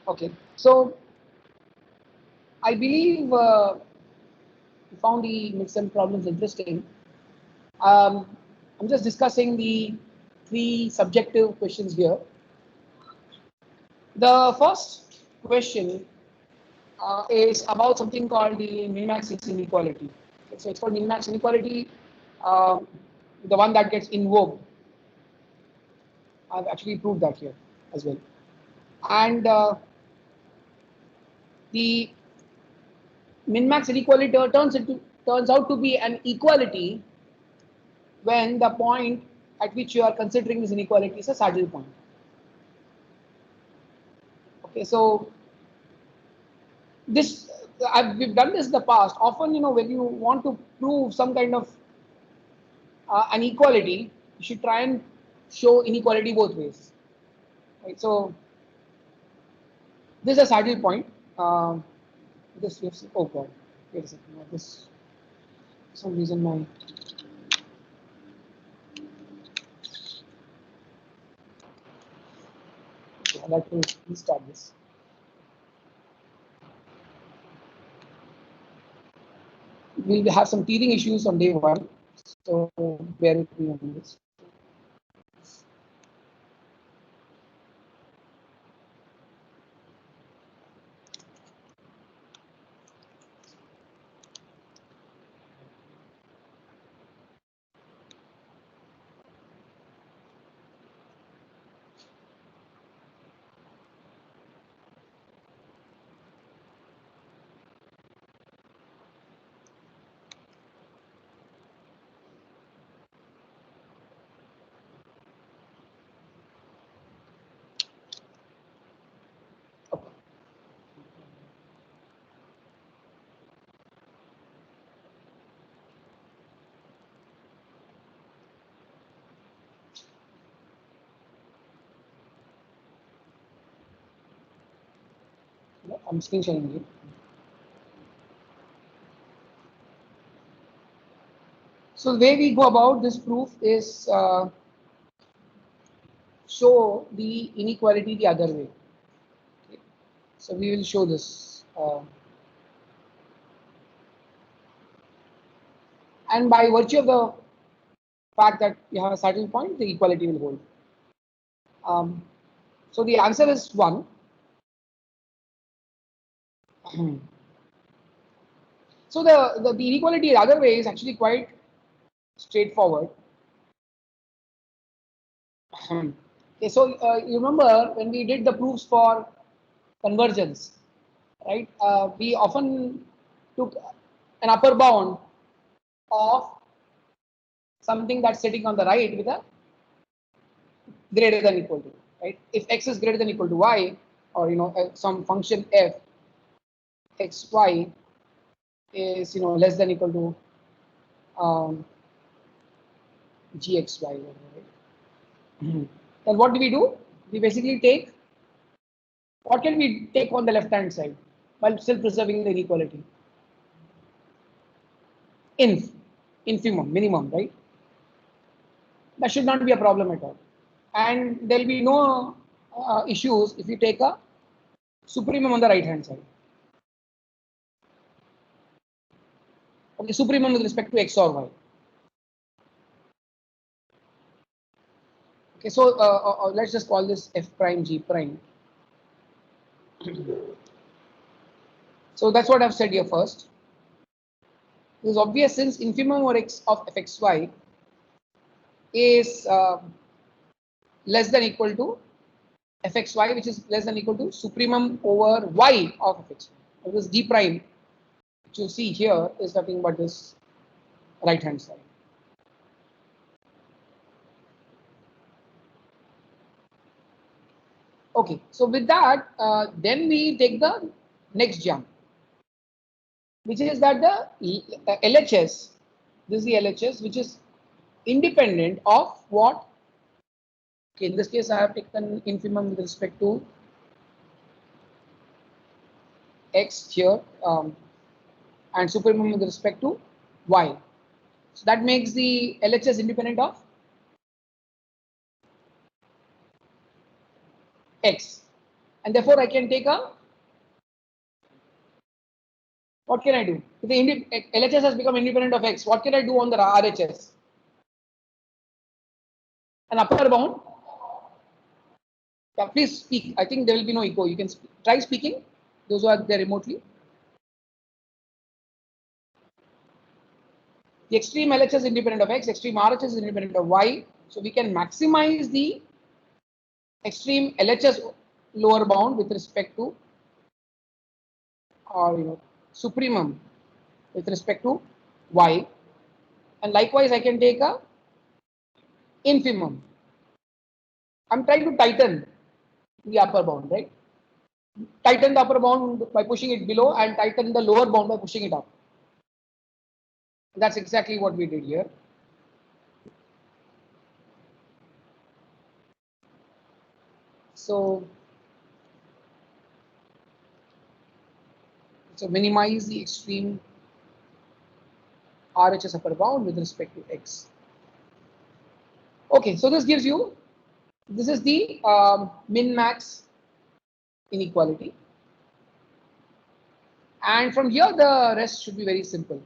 Okay, so I believe you found the Midsem problems interesting. I'm just discussing the 3 subjective questions here. The first question is about something called the min-max inequality. Okay, so it's called min-max inequality, uh, the one that gets invoked. I've actually proved that here as well. And the min-max inequality turns out to be an equality when the point at which you are considering this inequality is a saddle point. Okay, so this we've done this in the past. Often, when you want to prove some kind of an equality, you should try and show inequality both ways. Right? So this is a saddle point. This oh god, wait a second. This for some reason my I'd like to restart this. We'll have some teething issues on day 1, so bear with me on this. I'm screen sharing it. So the way we go about this proof is show the inequality the other way. Okay. So we will show this. And by virtue of the fact that you have a saddle point, the equality will hold. So the answer is 1. So the inequality the other way is actually quite straightforward. Okay, so you remember when we did the proofs for convergence, right? We often took an upper bound of something that's sitting on the right with a greater than equal to, right? If x is greater than equal to y, or some function f xy is less than equal to gxy, right? Then what do? We basically take, what can we take on the left hand side while still preserving the inequality? Infimum, minimum, right? That should not be a problem at all. And there will be no issues if you take a supremum on the right hand side. Okay, supremum with respect to x or y. Okay, so let's just call this f prime g prime. So that's what I've said here first. It is obvious since infimum over x of fxy is less than equal to fxy, which is less than equal to supremum over y of fxy. So this d prime, which you see here, is nothing but this right hand side. Okay, so with that, then we take the next jump, which is that the LHS, this is the LHS, which is independent of what? Okay, in this case, I have taken infimum with respect to x here, and supremum with respect to y. So that makes the LHS independent of x. and therefore I can take a, what can I do? If the LHS has become independent of X, what can I do on the RHS? An upper bound. Yeah, please speak. I think there will be no echo. You can try speaking, those who are there remotely. The extreme LHS is independent of X, extreme RHS is independent of Y. So we can maximize the extreme LHS lower bound with respect to, or supremum with respect to Y. And likewise, I can take a infimum. I'm trying to tighten the upper bound, right? Tighten the upper bound by pushing it below and tighten the lower bound by pushing it up. That's exactly what we did here. So minimize the extreme RHS upper bound with respect to X. Okay, so this gives you, this is the min-max inequality. And from here, the rest should be very simple.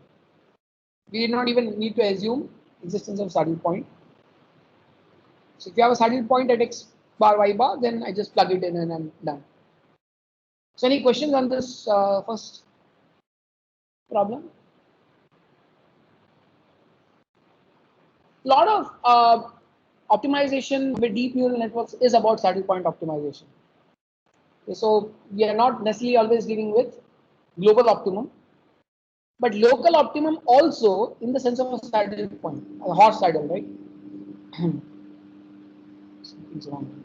We did not even need to assume existence of saddle point. So if you have a saddle point at X bar, Y bar, then I just plug it in and I'm done. So any questions on this first problem? A lot of optimization with deep neural networks is about saddle point optimization. Okay, so we are not necessarily always dealing with global optimum, but local optimum also in the sense of a saddle point, a horse saddle, right? Something's wrong.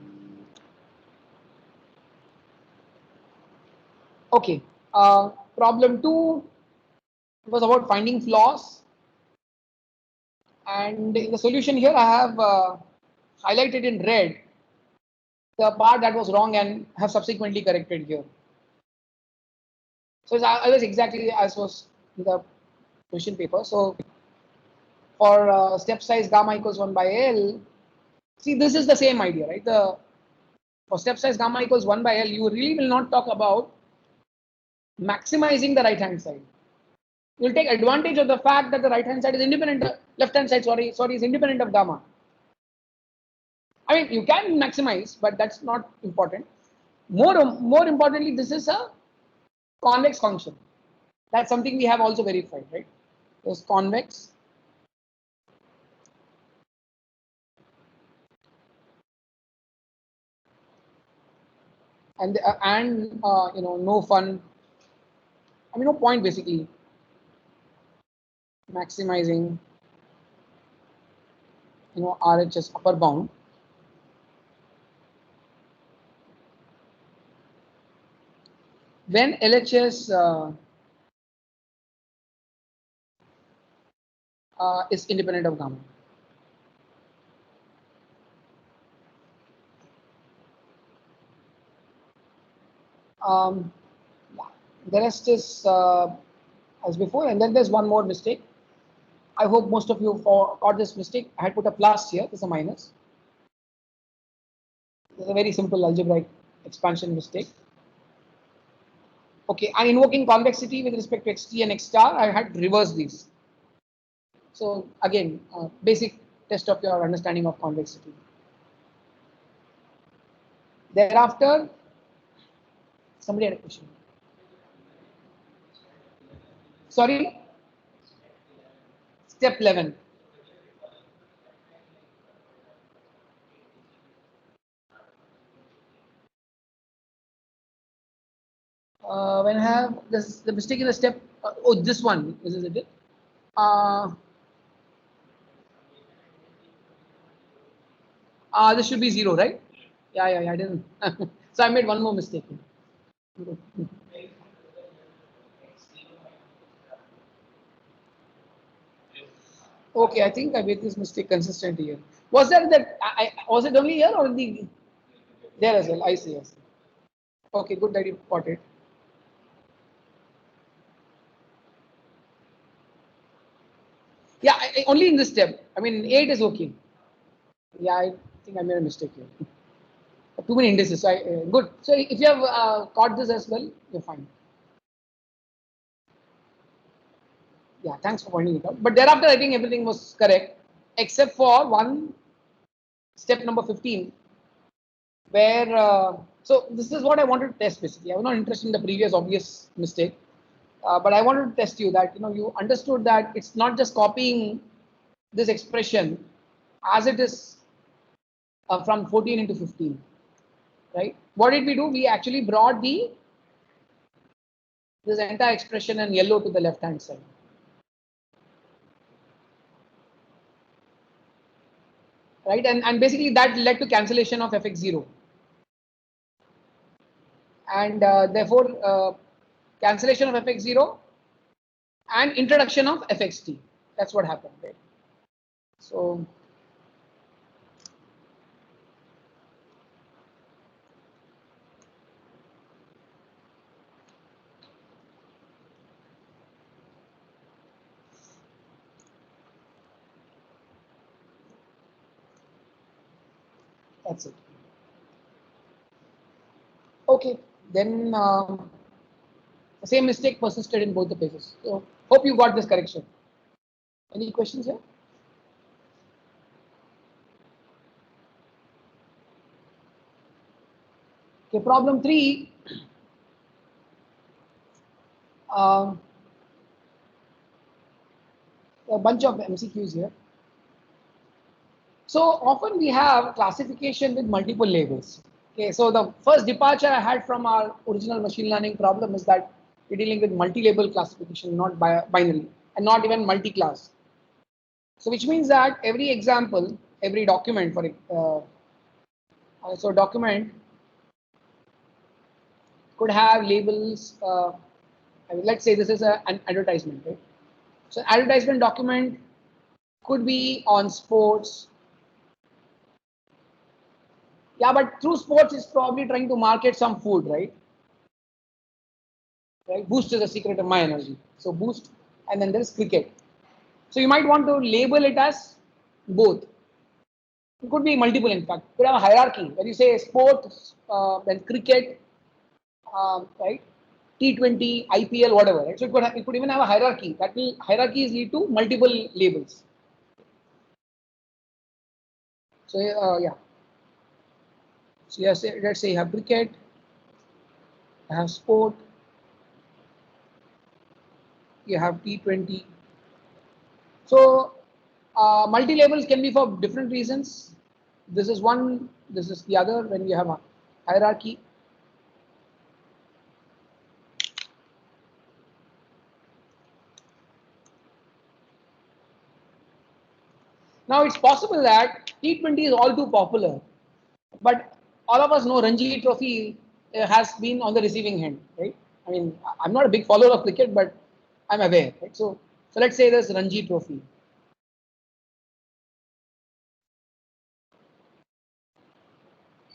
Okay, problem 2 was about finding flaws, and in the solution here I have highlighted in red the part that was wrong and have subsequently corrected here. So I was exactly as was in the question paper. So for step size gamma equals 1 by L, see this is the same idea, right? For step size gamma equals 1 by L, you really will not talk about maximizing the right hand side. You'll take advantage of the fact that the right hand side is independent, left hand side, sorry, is independent of gamma. I mean, you can maximize, but that's not important. More importantly, this is a convex function. That's something we have also verified, right? It's convex. And no fun. I mean, no point basically maximizing RHS upper bound. When LHS is independent of gamma. The rest is as before, and then there's one more mistake. I hope most of you caught this mistake. I had put a plus here, there's a minus. It's a very simple algebraic expansion mistake. Okay, I'm invoking convexity with respect to xt and x star. I had reversed these. So again, basic test of your understanding of convexity. Thereafter, somebody had a question. Sorry? Step 11. When I have this, the mistake in the step, oh, this one, is it? This should be 0, right? Yeah, I didn't. So I made one more mistake. Okay, I think I made this mistake consistently here. Was that was it only here or there as well? I see. Yes. Okay, good that you caught it. Yeah, only in this step. I mean, 8 is okay. Yeah, I think I made a mistake here. Too many indices. So good. So if you have caught this as well, you're fine. Yeah, thanks for pointing it out. But thereafter, I think everything was correct, except for one step number 15, where so this is what I wanted to test basically. I was not interested in the previous obvious mistake, but I wanted to test you that you understood that it's not just copying this expression as it is from 14 into 15, right? What did we do? We actually brought this entire expression in yellow to the left hand side. Right, and basically that led to cancellation of fx0, and therefore cancellation of fx0 and introduction of fxt. That's what happened, right? So that's it. Okay, then the same mistake persisted in both the cases. So hope you got this correction. Any questions here? Okay, problem 3. A bunch of MCQs here. So often we have classification with multiple labels. Okay, so the first departure I had from our original machine learning problem is that we're dealing with multi-label classification, not binary, and not even multi-class. So which means that every example, every document for so document could have labels. Let's say this is an advertisement, right? So advertisement document could be on sports. Yeah, but through sports is probably trying to market some food, right? Right. Boost is a secret of my energy. So boost, and then there's cricket. So you might want to label it as both. It could be multiple, in fact. You could have a hierarchy where you say sports, then cricket, right? T20, IPL, whatever. Right? So it could even have a hierarchy. That will hierarchies lead to multiple labels. So yeah. So yes, let's say you have cricket, you have sport, you have T20. So multi-labels can be for different reasons. This is one, this is the other when you have a hierarchy. Now it's possible that T20 is all too popular, but all of us know Ranji Trophy has been on the receiving end, right? I mean, I'm not a big follower of cricket, but I'm aware, right? So let's say there's Ranji Trophy.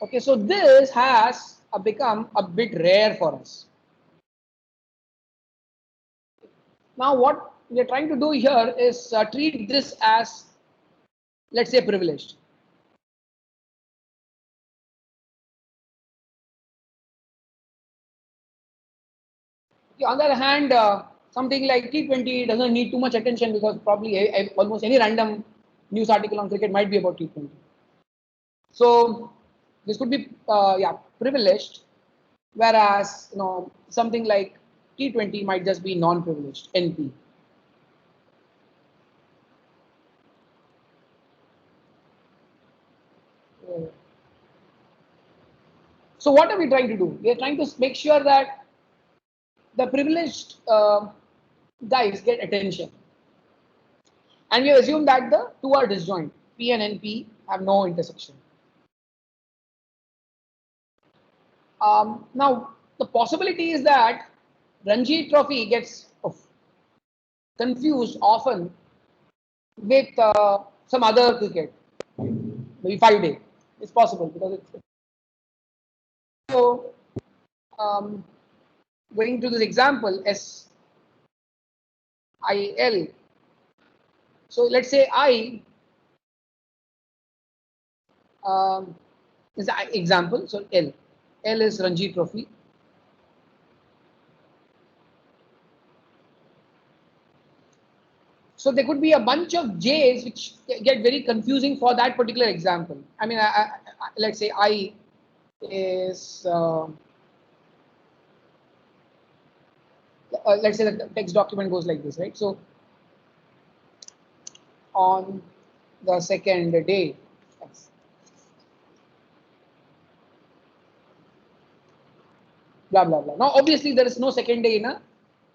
Okay, so this has become a bit rare for us. Now, what we are trying to do here is treat this as, let's say, privileged. Okay, on the other hand, something like T20 doesn't need too much attention because probably almost any random news article on cricket might be about T20. So this could be yeah, privileged, whereas something like T20 might just be non-privileged, NP. So what are we trying to do? We are trying to make sure that the privileged guys get attention, and we assume that the two are disjoint. P and NP have no intersection. Now, the possibility is that Ranji Trophy gets confused often with some other cricket, maybe 5-day. It's possible because it's so. Um, Going to this example, SIL. So let's say I is the example. So L is Ranji Trophy. So there could be a bunch of J's which get very confusing for that particular example. I mean, let's say I is let's say the text document goes like this, right? So on the second day, blah blah blah. Now, obviously, there is no second day in a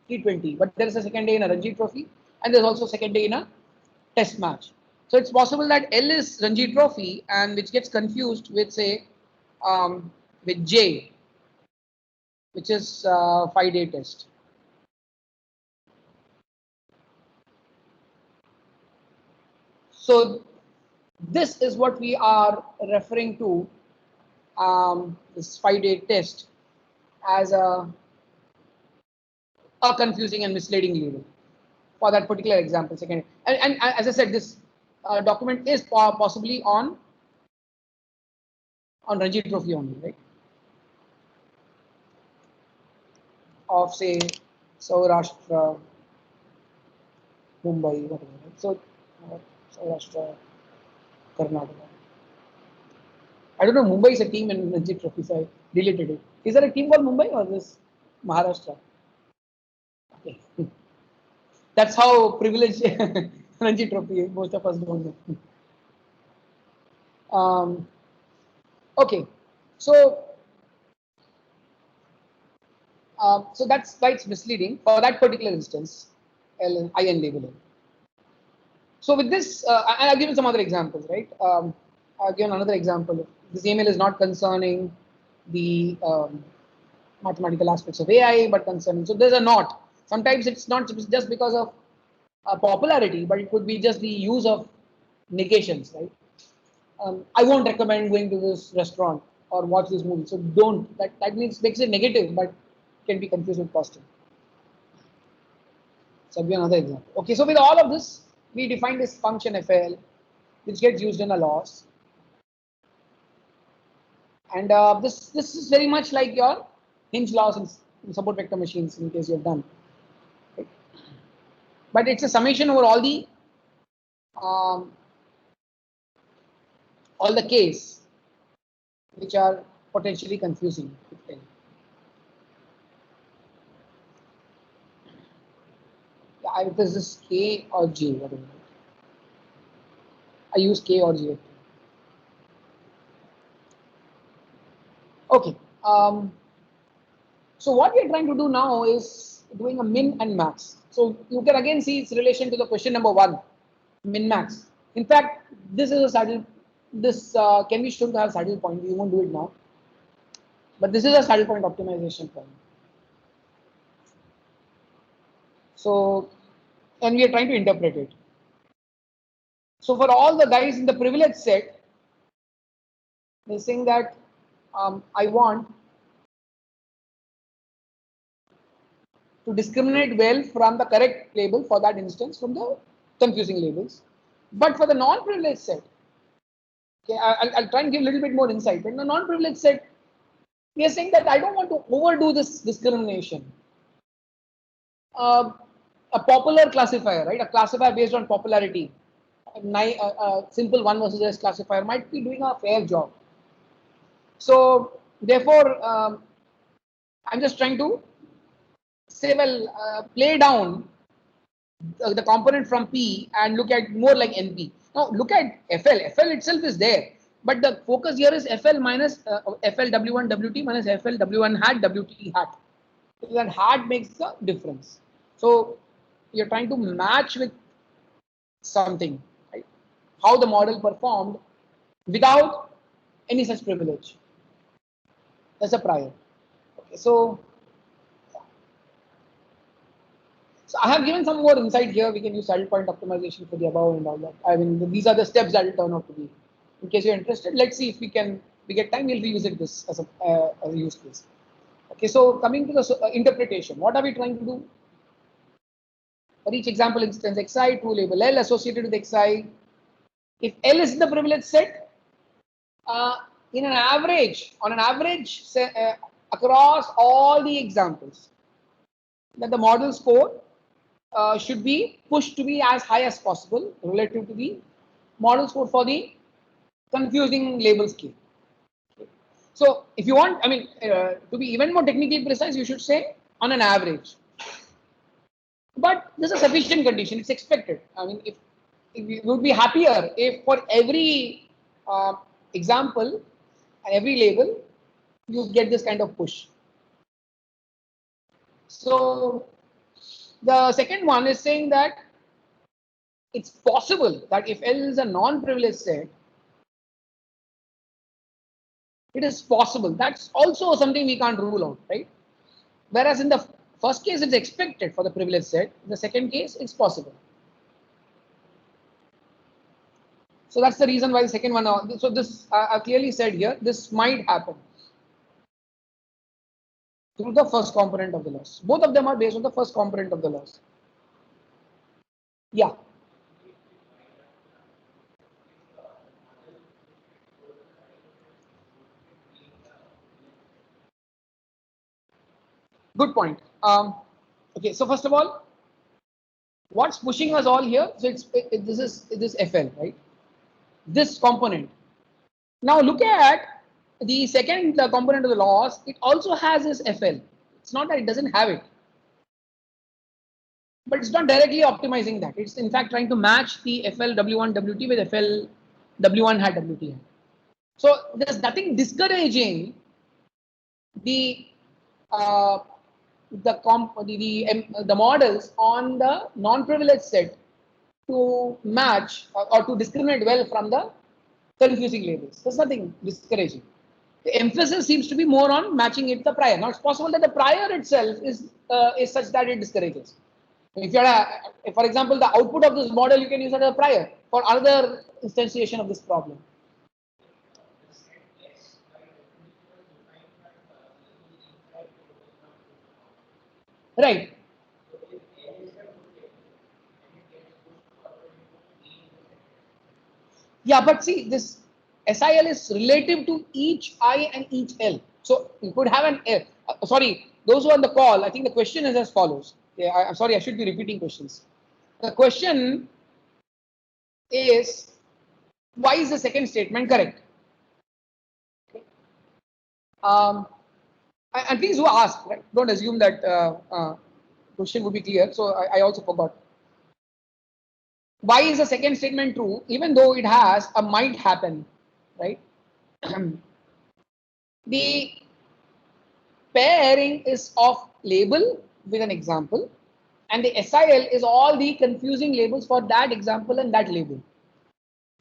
T20, but there is a second day in a Ranji Trophy, and there's also second day in a Test match. So it's possible that L is Ranji Trophy, and which gets confused with say with J, which is 5-day test. So this is what we are referring to this 5-day test as a confusing and misleading label for that particular example. Second, and as I said, this document is possibly on Ranji Trophy only, right? Of say Saurashtra, Mumbai, whatever. Right? So Saurashtra, Karnataka. I don't know. Mumbai is a team in Ranji Trophy, so I deleted it. Is there a team called Mumbai or this Maharashtra? Okay. That's how privileged Ranji Trophy is. Most of us don't know. Okay, so so that's why it's misleading for that particular instance, IN labeling. So with this, and I've given some other examples, right? I've given another example. This email is not concerning the mathematical aspects of AI, but concerning. So there's a not. Sometimes it's not just because of popularity, but it could be just the use of negations, right? I won't recommend going to this restaurant or watch this movie. So don't. That means makes it negative, but can be confused with positive. So I'll give another example. Okay, so with all of this, we define this function FL, which gets used in a loss. And this is very much like your hinge loss in support vector machines, in case you've done. Right? But it's a summation over all the case which are potentially confusing. Yeah, this is K or J, whatever. I use K or J. Okay. So what we are trying to do now is doing a min and max. So you can again see its relation to the question number 1, min max. In fact, this is a saddle. This can be shown to have saddle point. We won't do it now, but this is a saddle point optimization problem. So, and we are trying to interpret it. So for all the guys in the privilege set, they're saying that I want to discriminate well from the correct label for that instance from the confusing labels. But for the non-privileged set, okay, I'll try and give a little bit more insight. In the non-privileged set, we are saying that I don't want to overdo this discrimination. A popular classifier, right? A classifier based on popularity. A simple 1 versus S classifier might be doing a fair job. So therefore, I'm just trying to say, well, play down the component from P and look at more like NP. Now look at FL. FL itself is there, but the focus here is FL minus FL W1 WT minus FL W1 hat WT hat. That hat makes the difference. So you're trying to match with something, right? How the model performed without any such privilege. That's a prior. Okay, so I have given some more insight here. We can use saddle point optimization for the above and all that. I mean, these are the steps that will turn out to be. In case you're interested, let's see if we get time, we'll revisit this as a use case. Okay, so coming to the interpretation, what are we trying to do? For each example instance, xi, true label L associated with xi. If L is the privileged set, in an average, across all the examples, that the model score should be pushed to be as high as possible relative to the model score for the confusing label scale. So if you want, to be even more technically precise, you should say on an average. But this is a sufficient condition. It's expected. If we would be happier if for every example and every label, you get this kind of push. So the second one is saying that it's possible that if L is a non-privileged set, it is possible. That's also something we can't rule out, right? Whereas in the first case, it's expected for the privileged set. In the second case, it's possible. So that's the reason why the second one. So this I've clearly said here, this might happen through the first component of the loss. Both of them are based on the first component of the loss. Yeah. Good point. Okay, so first of all, what's pushing us all here? So this is FL, right? This component. Now look at the second component of the loss. It also has this FL. It's not that it doesn't have it, but it's not directly optimizing that. It's in fact trying to match the FL W1 WT with FL W1 hat WT hat. So there's nothing discouraging the the models on the non-privileged set to match or to discriminate well from the confusing labels. There's nothing discouraging. The emphasis seems to be more on matching it to the prior. Now it's possible that the prior itself is such that it discourages. If you're for example, the output of this model you can use as a prior for another instantiation of this problem. Right. Yeah, but see, this SIL is relative to each I and each L. So you could have an L. Sorry, those who are on the call, I think the question is as follows. Yeah, I'm sorry, I should be repeating questions. The question is, why is the second statement correct? Okay. And please who asked, right? Don't assume that question would be clear. So I also forgot. Why is the second statement true, even though it has a might happen, right? The pairing is of label with an example, and the SIL is all the confusing labels for that example and that label.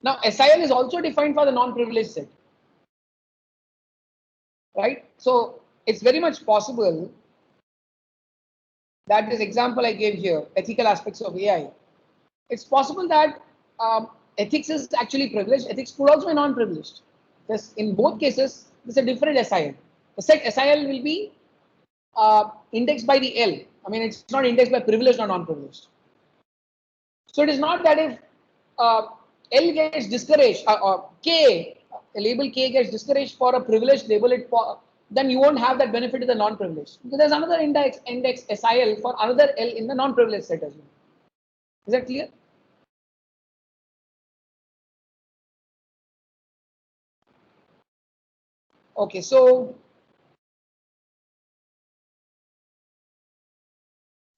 Now, SIL is also defined for the non-privileged set, right? So it's very much possible that this example I gave here, ethical aspects of AI, it's possible that ethics is actually privileged. Ethics could also be non-privileged. Because in both cases, there's a different SIL. The set SIL will be indexed by the L. It's not indexed by privileged or non-privileged. So it is not that if L gets discouraged, K, a label K gets discouraged for a privileged label, then you won't have that benefit of the non-privileged. Because there's another index SIL for another L in the non-privileged set as well. Is that clear? Okay, so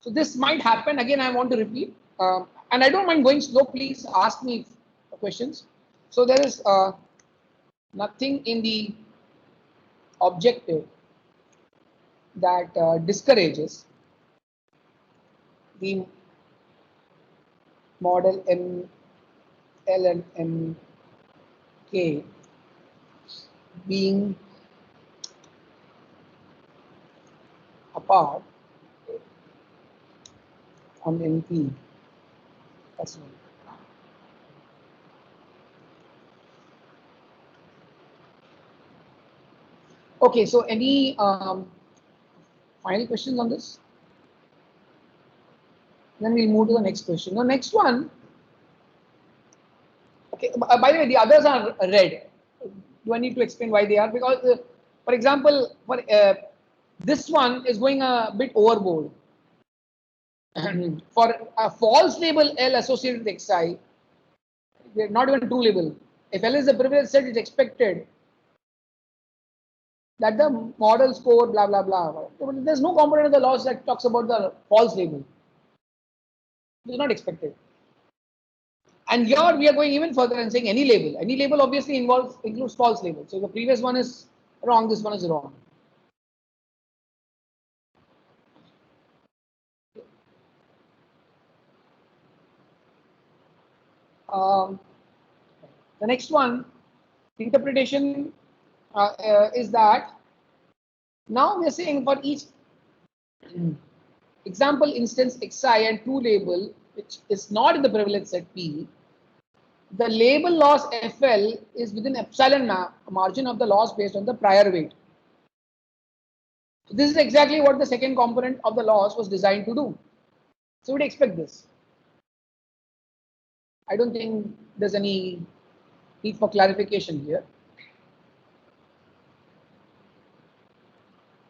this might happen. Again, I want to repeat, and I don't mind going slow. Please ask me questions. So there is nothing in the objective that discourages the model M, L, and M, K being apart on NP. That's one. Okay, so any final questions on this? Then we'll move to the next question. The next one. Okay, by the way, the others are red. do I need to explain why they are? Because, for example, for this one is going a bit overboard. For a false label L associated with Xi, not even true label. If L is the privileged set, it's expected that the model score blah blah blah. There's no component of the loss that talks about the false label. It's not expected. And here we are going even further and saying any label. Any label obviously includes false label. So the previous one is wrong, this one is wrong. The next one, interpretation is that now we are saying for each example instance Xi and true label, which is not in the privileged set P, the label loss FL is within epsilon margin of the loss based on the prior weight. So this is exactly what the second component of the loss was designed to do. So we'd expect this. I don't think there's any need for clarification here.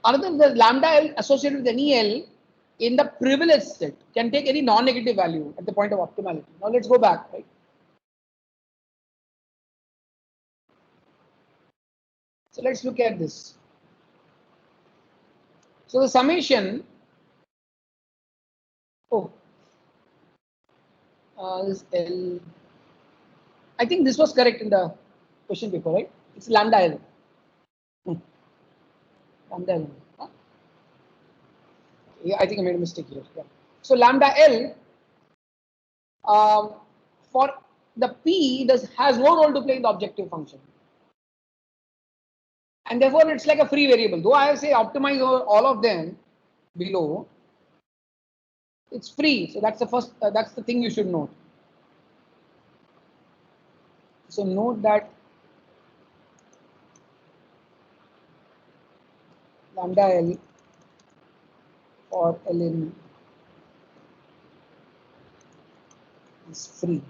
Another, the lambda L associated with any L in the privileged set can take any non-negative value at the point of optimality. Now let's go back, right? So let's look at this. So the summation, this L, I think this was correct in the question paper, right? It's lambda L. Lambda L. Huh? Yeah, I think I made a mistake here. Yeah. So lambda L for the P has no role to play in the objective function. And therefore, it's like a free variable. Though I say optimize over all of them below, it's free. So that's the first, that's the thing you should note. So note that lambda L for L in is free.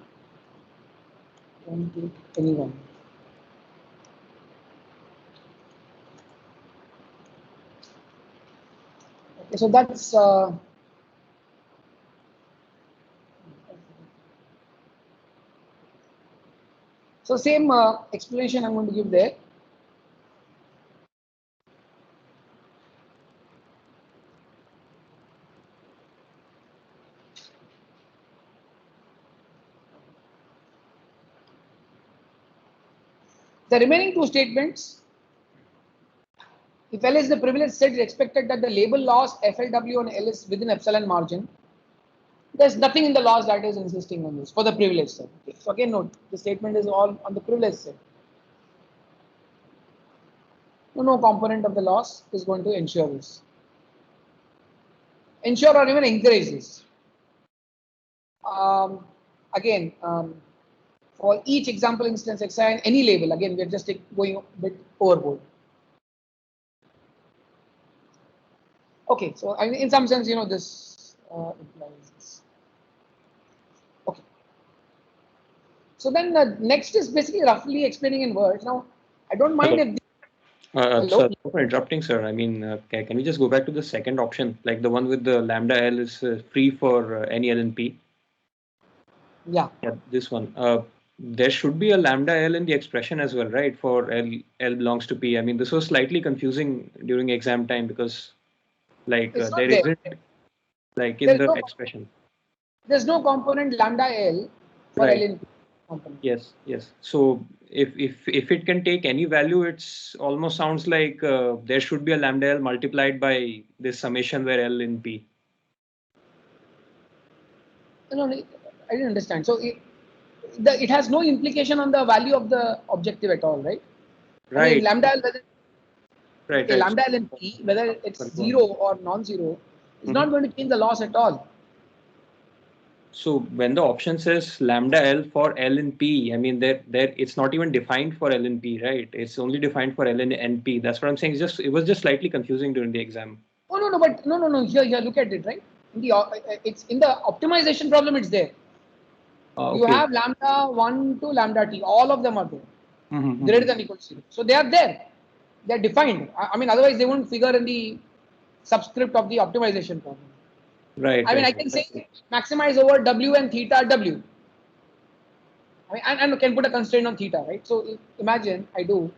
Don't take anyone. Okay, so that's so same explanation I'm going to give there. The remaining two statements, if L is the privileged set, it's expected that the label loss FLW on L is within epsilon margin. There's nothing in the loss that is insisting on this for the privileged set. Okay. So again, note the statement is all on the privileged set. No component of the loss is going to ensure this. Ensure or even encourage this. Again, for each example instance Xi and any label, again, we're just going a bit overboard. Okay, so I mean, in some sense, this implies this. Okay. So then the next is basically roughly explaining in words. Now, I don't mind if. Sorry for interrupting, sir. I mean, can we just go back to the second option, like the one with the lambda L is free for any L and P? Yeah. Yeah, this one. There should be a lambda L in the expression as well, right? For L belongs to P. I mean, this was slightly confusing during exam time because, like, there isn't, like, in the expression. There's no component lambda L for L in P component. Yes, yes. So if it can take any value, it's almost sounds like there should be a lambda L multiplied by this summation where L in P. No, I didn't understand. So it has no implication on the value of the objective at all, right? Right. I mean, lambda L, whether right. Lambda L in P, whether it's 0 or non-zero, is not going to change the loss at all. So when the option says lambda L for L in P, I mean there it's not even defined for L in P, right? It's only defined for L in NP. That's what I'm saying. It was just slightly confusing during the exam. Oh no, but no. Here, look at it, right? It's in the optimization problem. It's there. Okay. You have lambda 1 to lambda t. All of them are there. greater than or equal to 0. So they are there. They are defined. I mean, otherwise they won't figure in the subscript of the optimization problem. Right. I mean, I can say maximize over W and theta W. I mean, and can put a constraint on theta, right? So imagine I do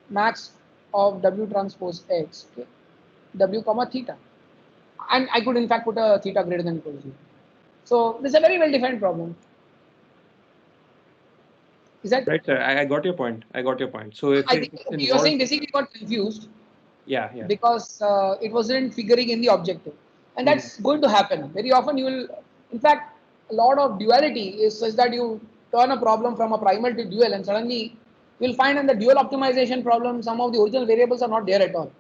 max of W transpose X, okay, W comma theta. And I could in fact put a theta greater than or equal to 0. So this is a very well defined problem. Is that right, sir? I got your point. So if I think you're saying basically got confused. Yeah. Because it wasn't figuring in the objective, and that's going to happen very often. You will, in fact, a lot of duality is such that you turn a problem from a primal to dual, and suddenly you'll find in the dual optimization problem some of the original variables are not there at all.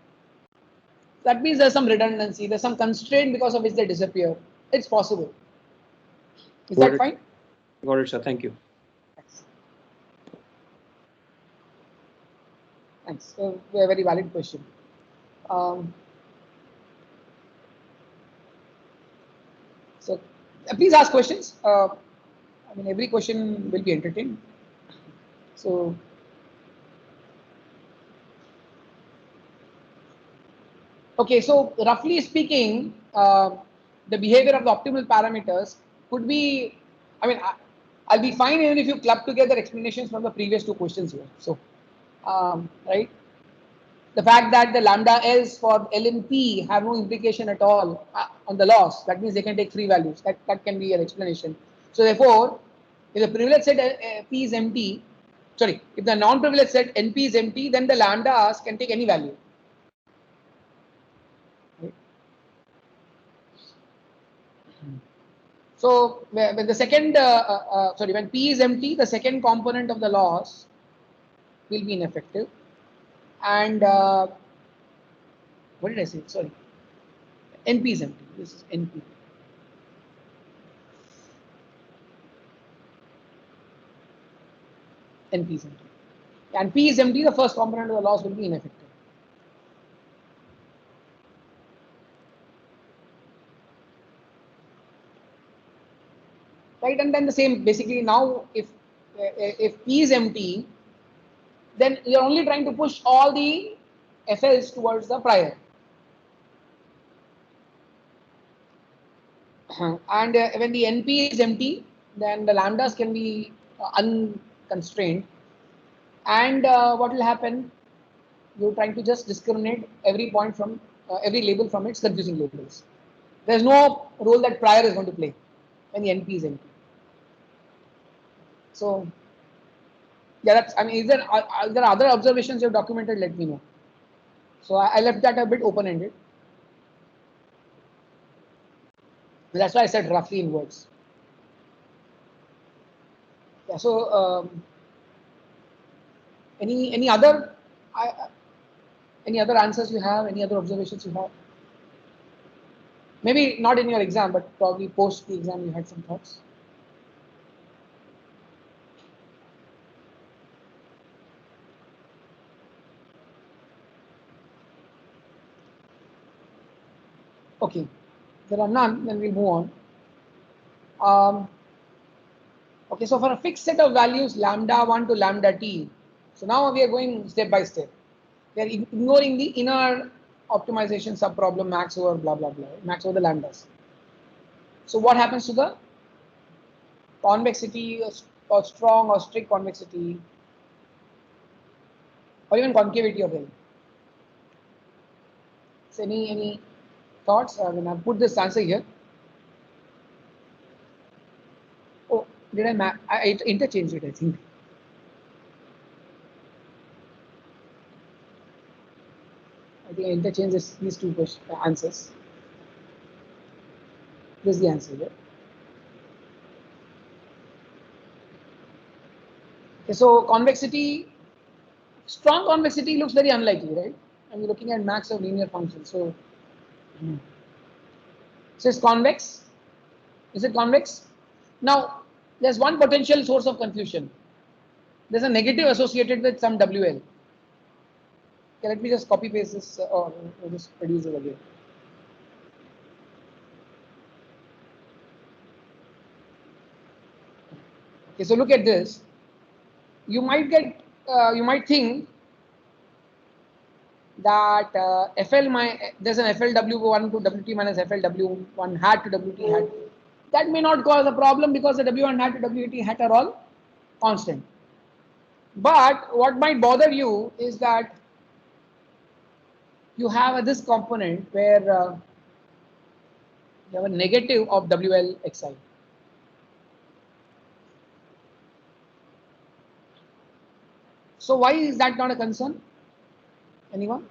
That means there's some redundancy, there's some constraint because of which they disappear. It's possible. Is that fine? Got it, sir. Thank you. Thanks. A very valid question. So please ask questions. I mean, every question will be entertained. So okay, so roughly speaking, the behavior of the optimal parameters could be, I mean, I'll be fine even if you club together explanations from the previous two questions here. So, right, the fact that the lambda L's for L and P have no implication at all on the loss, that means they can take free values. That can be an explanation. So therefore, if the privileged set P is empty, sorry, if the non-privileged set NP is empty, then the lambdas can take any value. So when the second, when P is empty, the second component of the loss will be ineffective. And what did I say? Sorry, NP is empty. This is NP. NP is empty. And P is empty, the first component of the loss will be ineffective. Right, and then the same, basically now if P is empty, then you're only trying to push all the FLs towards the prior. And when the NP is empty, then the lambdas can be unconstrained. And what will happen? You're trying to just discriminate every point from every label from its confusing labels. There's no role that prior is going to play when the NP is empty. So yeah, that's, I mean, if there are other observations you've documented, let me know. So I left that a bit open-ended. That's why I said roughly in words. Yeah. So any other answers you have? Any other observations you have? Maybe not in your exam, but probably post the exam you had some thoughts. Okay, there are none, then we'll move on. Okay, so for a fixed set of values, lambda 1 to lambda t, so now we are going step by step. We are ignoring the inner optimization subproblem max over blah, blah, blah, max over the lambdas. So what happens to the convexity or strong or strict convexity or even concavity of L? So any thoughts? I mean, I've put this answer here. Oh, did I interchanged it, I think. I think I interchanged these two answers. This is the answer here. Okay, so convexity, strong convexity looks very unlikely, right? And we're looking at max of linear functions. So, it's convex. Is it convex? Now, there's one potential source of confusion. There's a negative associated with some WL. Okay, let me just copy paste this or just produce it again. Okay, so look at this. you might get, you might think that there's an FLW1 to WT minus FLW1 hat to WT hat. That may not cause a problem because the W1 hat to WT hat are all constant. But what might bother you is that you have this component where you have a negative of WLXI. So why is that not a concern? Anyone?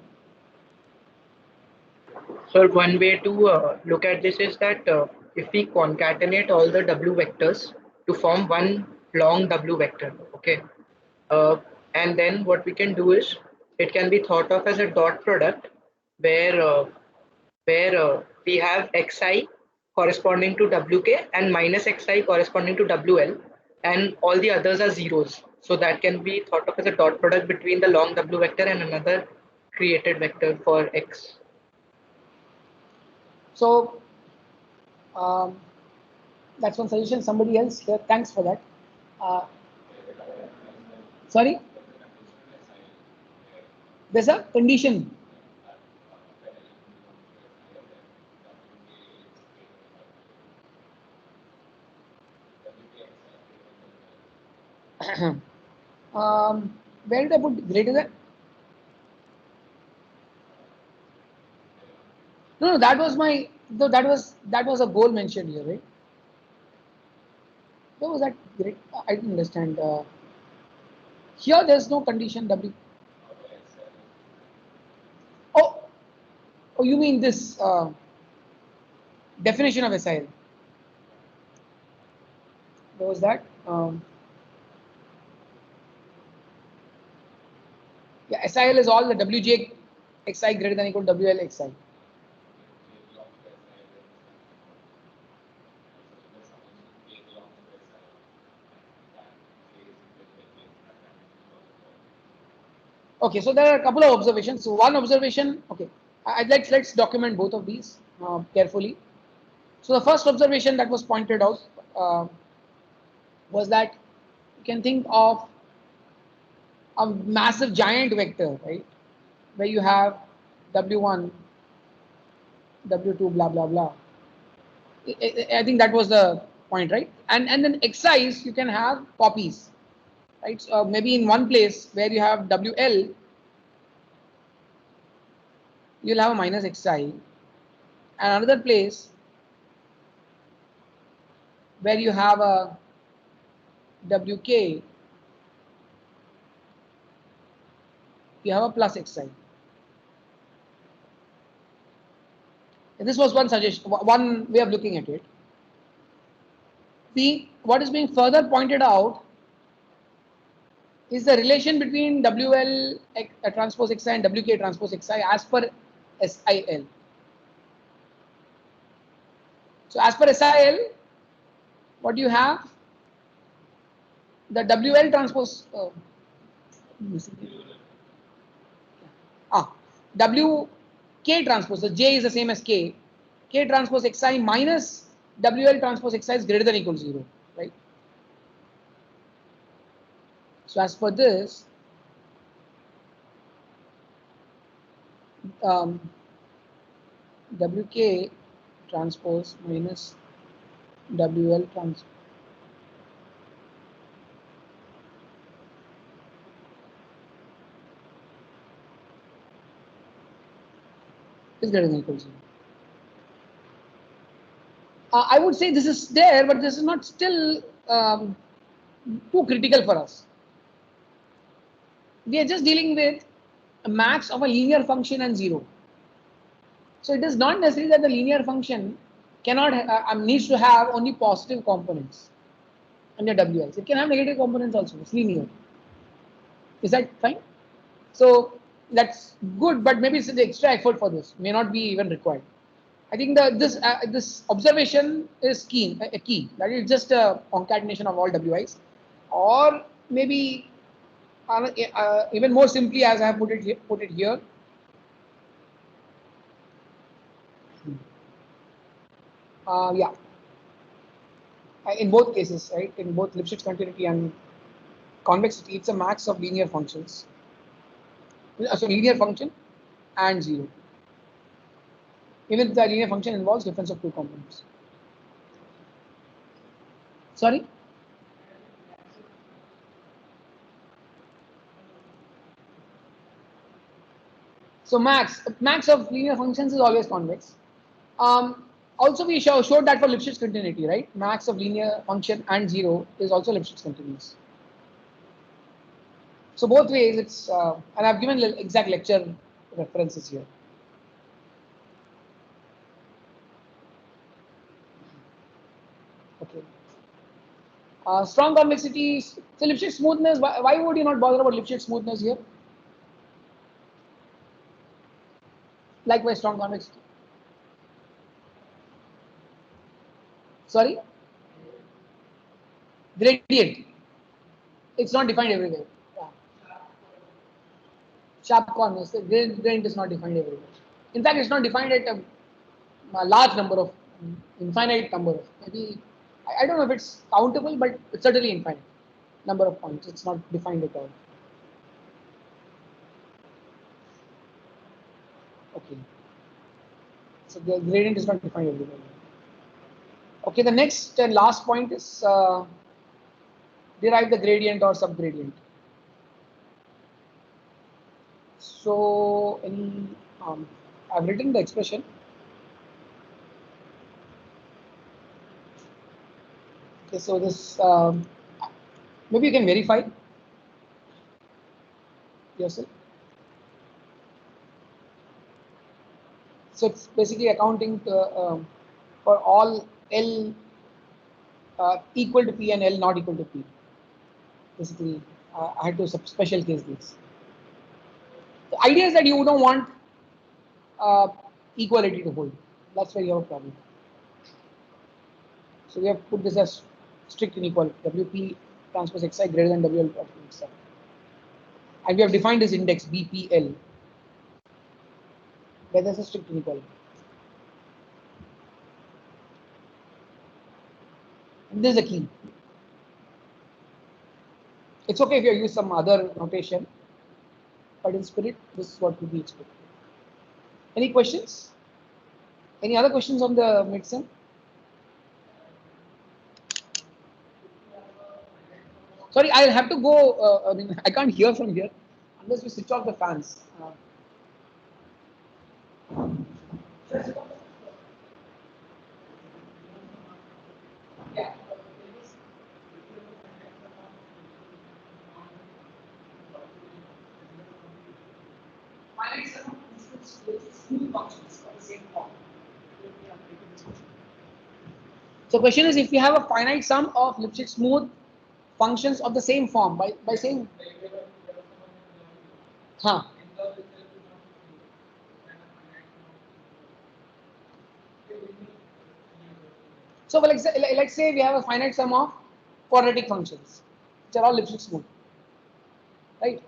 So one way to look at this is that if we concatenate all the W vectors to form one long W vector, okay, and then what we can do is it can be thought of as a dot product where we have xi corresponding to wk and minus xi corresponding to wl, and all the others are zeros. So that can be thought of as a dot product between the long W vector and another created vector for x. So that's one suggestion. Somebody else here, thanks for that. Sorry, there's a condition. Where did I put greater than? No, that was my. No, that was a goal mentioned here, right? Where was that great? I didn't understand. Here, there's no condition W. Oh, oh, you mean this definition of SIL? What was that? Yeah, SIL is all the WJ xi greater than equal to WL xi. Okay, so there are a couple of observations. So one observation, okay, let's document both of these carefully. So the first observation that was pointed out was that you can think of a massive giant vector, right, where you have W1, W2, blah blah blah. I think that was the point, right? And then xi's you can have copies, right? So maybe in one place where you have WL, you'll have a minus xi, and another place where you have a WK, you have a plus xi. And this was one suggestion, one way of looking at it. What is being further pointed out is the relation between WL transpose xi and WK transpose xi as per SIL. So as per SIL, what do you have? The WL transpose WK transpose, so J is the same as K. K transpose xi minus WL transpose xi is greater than or equal to 0, right? So as per this, WK transpose minus WL transpose is greater than or equal to 0. I would say this is there, but this is not still too critical for us. We are just dealing with a max of a linear function and 0. So it is not necessary that the linear function cannot needs to have only positive components under WLs. It can have negative components also. It's linear. Is that fine? So that's good, but maybe it's the extra effort for this may not be even required. I think this observation is key. That is just a concatenation of all WIs, or maybe even more simply, as I have put it here. Yeah. In both cases, right? In both Lipschitz continuity and convexity, it's a max of linear functions. So linear function and 0. Even if the linear function involves difference of two components. Sorry? So max of linear functions is always convex. Also, we showed that for Lipschitz continuity, right? Max of linear function and 0 is also Lipschitz continuous. So both ways, it's and I've given exact lecture references here. Okay. Strong convexity. So Lipschitz smoothness. Why would you not bother about Lipschitz smoothness here? Likewise, strong convexity. Sorry? Gradient. It's not defined everywhere. Yeah. Sharp corners. The gradient is not defined everywhere. In fact, it's not defined at a large number of, infinite number of, maybe, I don't know if it's countable, but it's certainly infinite number of points. It's not defined at all. Okay. So the gradient is not defined everywhere. Okay, the next and last point is derive the gradient or subgradient. So I've written the expression. Okay, so this maybe you can verify yourself. So it's basically accounting for all L equal to P and L not equal to P. Basically, I had to special case this. The idea is that you don't want equality to hold. That's where you have a problem. So we have put this as strict inequality. WP transpose xi greater than WL transpose xi. And we have defined this index BPL. Where there's a strict inequality. And this is the key. It's okay if you use some other notation, but in spirit, this is what would be expected. Any questions? Any other questions on the Midsem? Sorry, I'll have to go. I mean, I can't hear from here unless we switch off the fans. Yeah. Finite sum of smooth functions of the same form. So question is, if we have a finite sum of Lipschitz smooth functions of the same form, by saying, huh? So let's say we have a finite sum of quadratic functions, which are all Lipschitz smooth, right?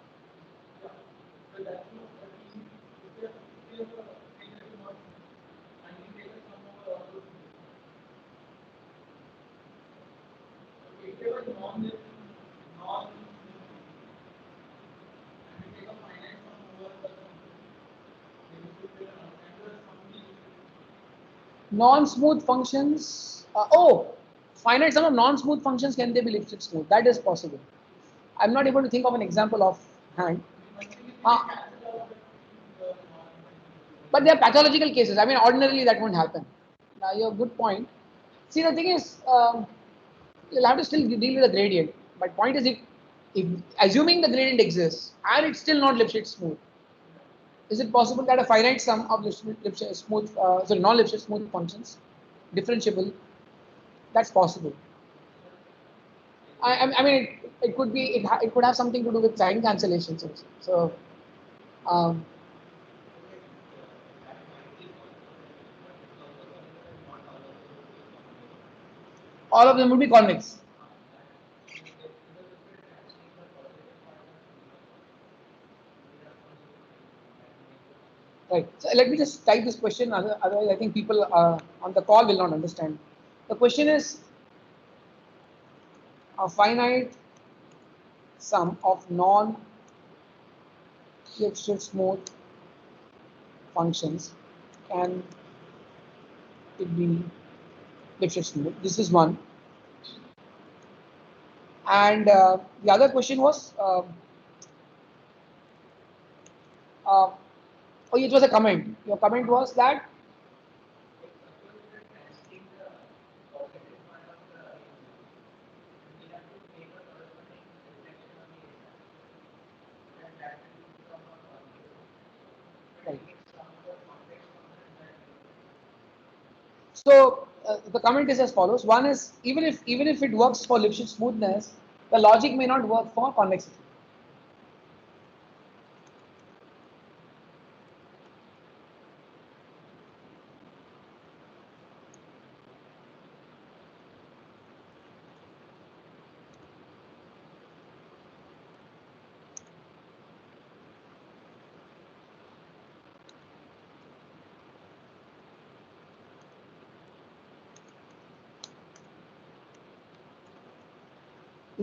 Non-smooth functions. Finite sum of non-smooth functions, can they be Lipschitz smooth? That is possible. I'm not able to think of an example of hand. But they are pathological cases. I mean, ordinarily that won't happen. Now, you have a good point. See, the thing is, you'll have to still deal with the gradient. My point is, if assuming the gradient exists and it's still not Lipschitz smooth, is it possible that a finite sum of Lipschitz smooth, non-Lipschitz smooth functions, differentiable, that's possible? I mean, it could be, it could have something to do with sign cancellations also. So, all of them would be convex. Right. So let me just type this question. Otherwise, I think people on the call will not understand. The question is, a finite sum of non-Lipschitz smooth functions can it be Lipschitz smooth? This is one. And the other question was, oh, it was a comment. Your comment was that so the comment is as follows. One is even if it works for Lipschitz smoothness, the logic may not work for convexity.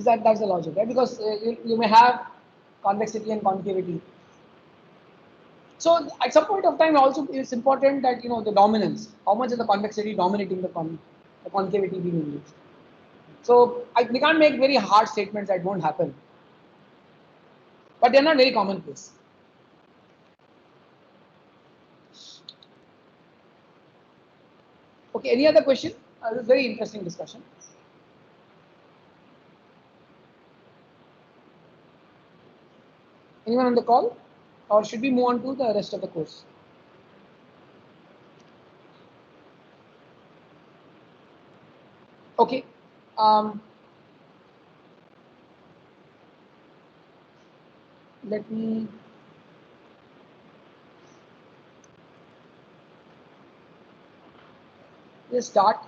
That's the logic, right? Because you may have convexity and concavity. So at some point of time, also it's important that the dominance. How much is the convexity dominating the concavity being induced? So we can't make very hard statements that won't happen, but they're not very commonplace. Okay, any other question? This is very interesting discussion. Anyone on the call? Or should we move on to the rest of the course? Okay. Let me just start.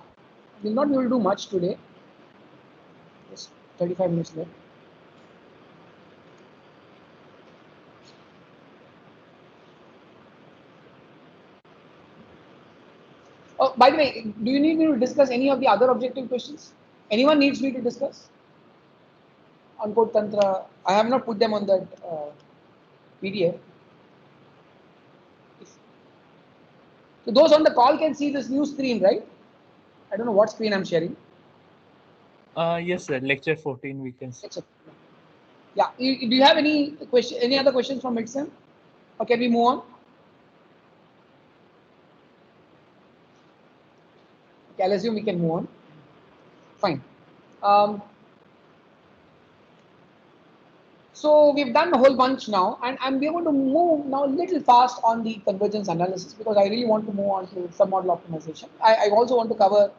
We'll not be able to do much today. Just 35 minutes left. Oh, by the way, do you need me to discuss any of the other objective questions? Anyone needs me to discuss? On code tantra, I have not put them on that PDF. So those on the call can see this new screen, right? I don't know what screen I'm sharing. Yes, sir. Lecture 14 we can see. Yeah. Do you have any question? Any other questions from Midsem? Or can we move on? Okay, I'll assume we can move on. Fine. So we've done a whole bunch now, and I'm able to move now a little fast on the convergence analysis because I really want to move on to submodel optimization. I also want to cover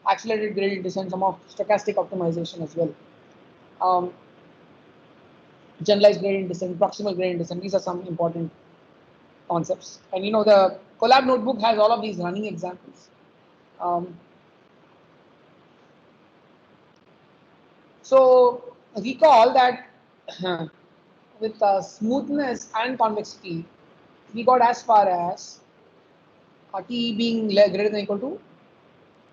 accelerated gradient descent, some of stochastic optimization as well. Generalized gradient descent, proximal gradient descent, these are some important concepts. And the Collab notebook has all of these running examples. So recall that with smoothness and convexity, we got as far as T being greater than or equal to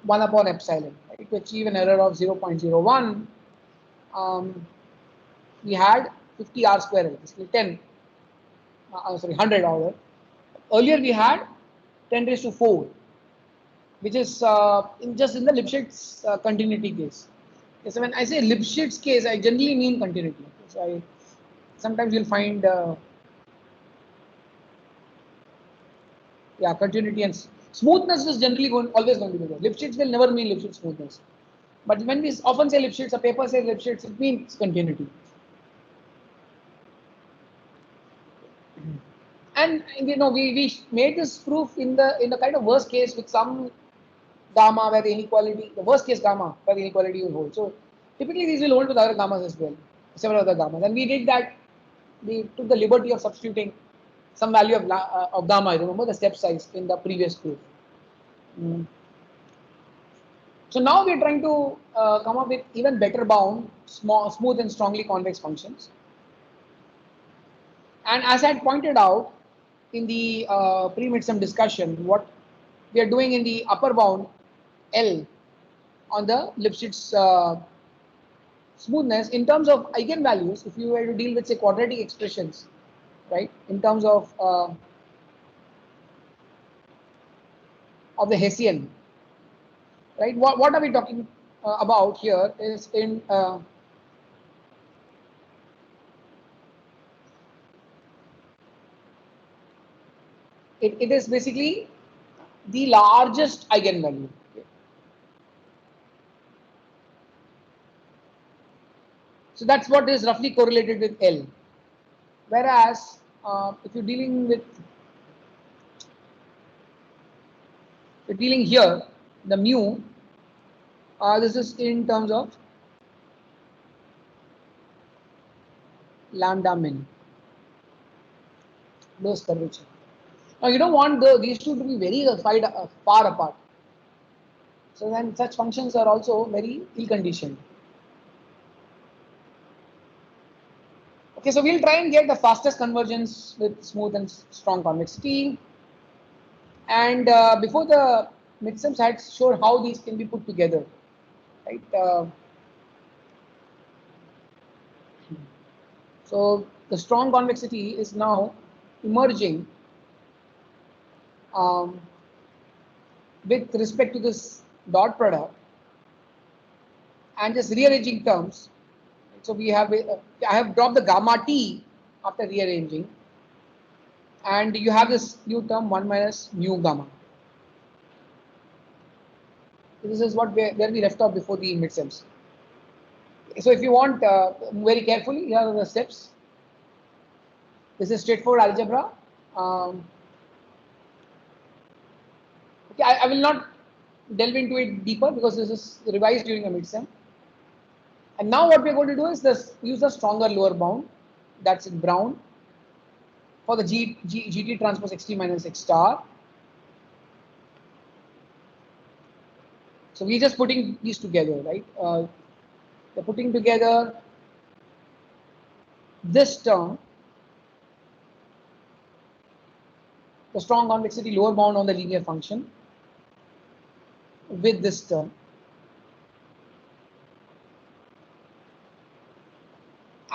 1 upon epsilon. Right? To achieve an error of 0.01, we had 50 R square, basically 10, 100 order. Earlier we had 10 raised to 4, which is just in the Lipschitz continuity case. Okay, so when I say Lipschitz case, I generally mean continuity. So sometimes you'll find continuity and smoothness is generally always going to be there. Lipschitz will never mean Lipschitz smoothness. But when we often say Lipschitz, a paper says Lipschitz, it means continuity. And we made this proof in the kind of worst case with some gamma where the inequality, the worst case gamma where the inequality will hold. So typically these will hold with other gammas as well, several other gammas. And we did that. We took the liberty of substituting some value of gamma. I remember the step size in the previous proof. So now we are trying to come up with even better bound, smooth and strongly convex functions. And as I had pointed out in the pre-midsem discussion, what we are doing in the upper bound L on the Lipschitz smoothness in terms of eigenvalues, if you were to deal with, say, quadratic expressions, right, in terms of the Hessian, right? What are we talking about here is in it is basically the largest eigenvalue. Okay. So that's what is roughly correlated with L. Whereas if you're dealing here, the mu, this is in terms of lambda min, Lowe's curvature. Now you don't want these two to be very far apart. So then such functions are also very ill-conditioned. Okay, so we'll try and get the fastest convergence with smooth and strong convexity. And before the Midsems had showed how these can be put together, right? So the strong convexity is now emerging with respect to this dot product and just rearranging terms. So we have I have dropped the gamma t after rearranging, and you have this new term 1 minus mu gamma. This is what where we left off before the midsems. So if you want very carefully, here are the steps. This is straightforward algebra. Okay, I will not delve into it deeper because this is revised during a midsem. And now what we are going to do is use the stronger lower bound, that's in brown, for the GT transpose xt minus x star. So we're just putting these together, right? We're putting together this term, the strong convexity lower bound on the linear function, with this term.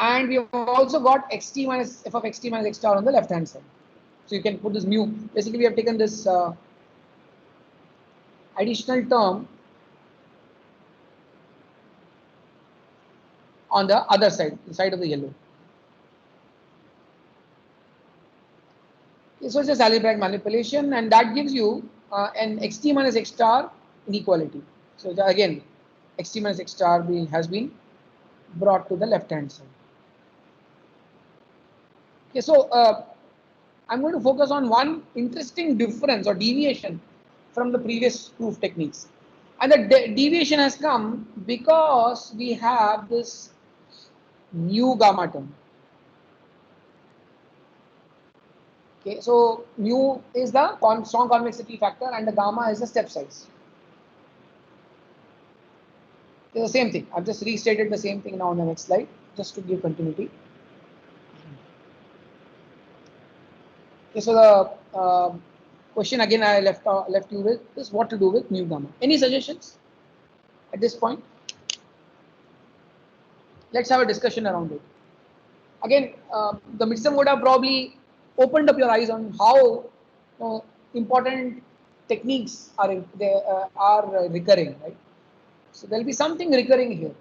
And we have also got xt minus f of xt minus x star on the left hand side. So you can put this mu. Basically, we have taken this additional term on the other side, the side of the yellow. Okay, so it's just algebraic manipulation, and that gives you an xt minus x star inequality. So again, xt minus x star has been brought to the left hand side. Okay, so I'm going to focus on one interesting difference or deviation from the previous proof techniques. And the deviation has come because we have this mu gamma term. Okay, so mu is the strong convexity factor and the gamma is the step size. It's the same thing. I've just restated the same thing now on the next slide, just to give continuity. Okay, so the question again I left you with is what to do with mu gamma. Any suggestions at this point? Let's have a discussion around it. Again, the midsem would have probably opened up your eyes on how important techniques are recurring, right? So there will be something recurring here.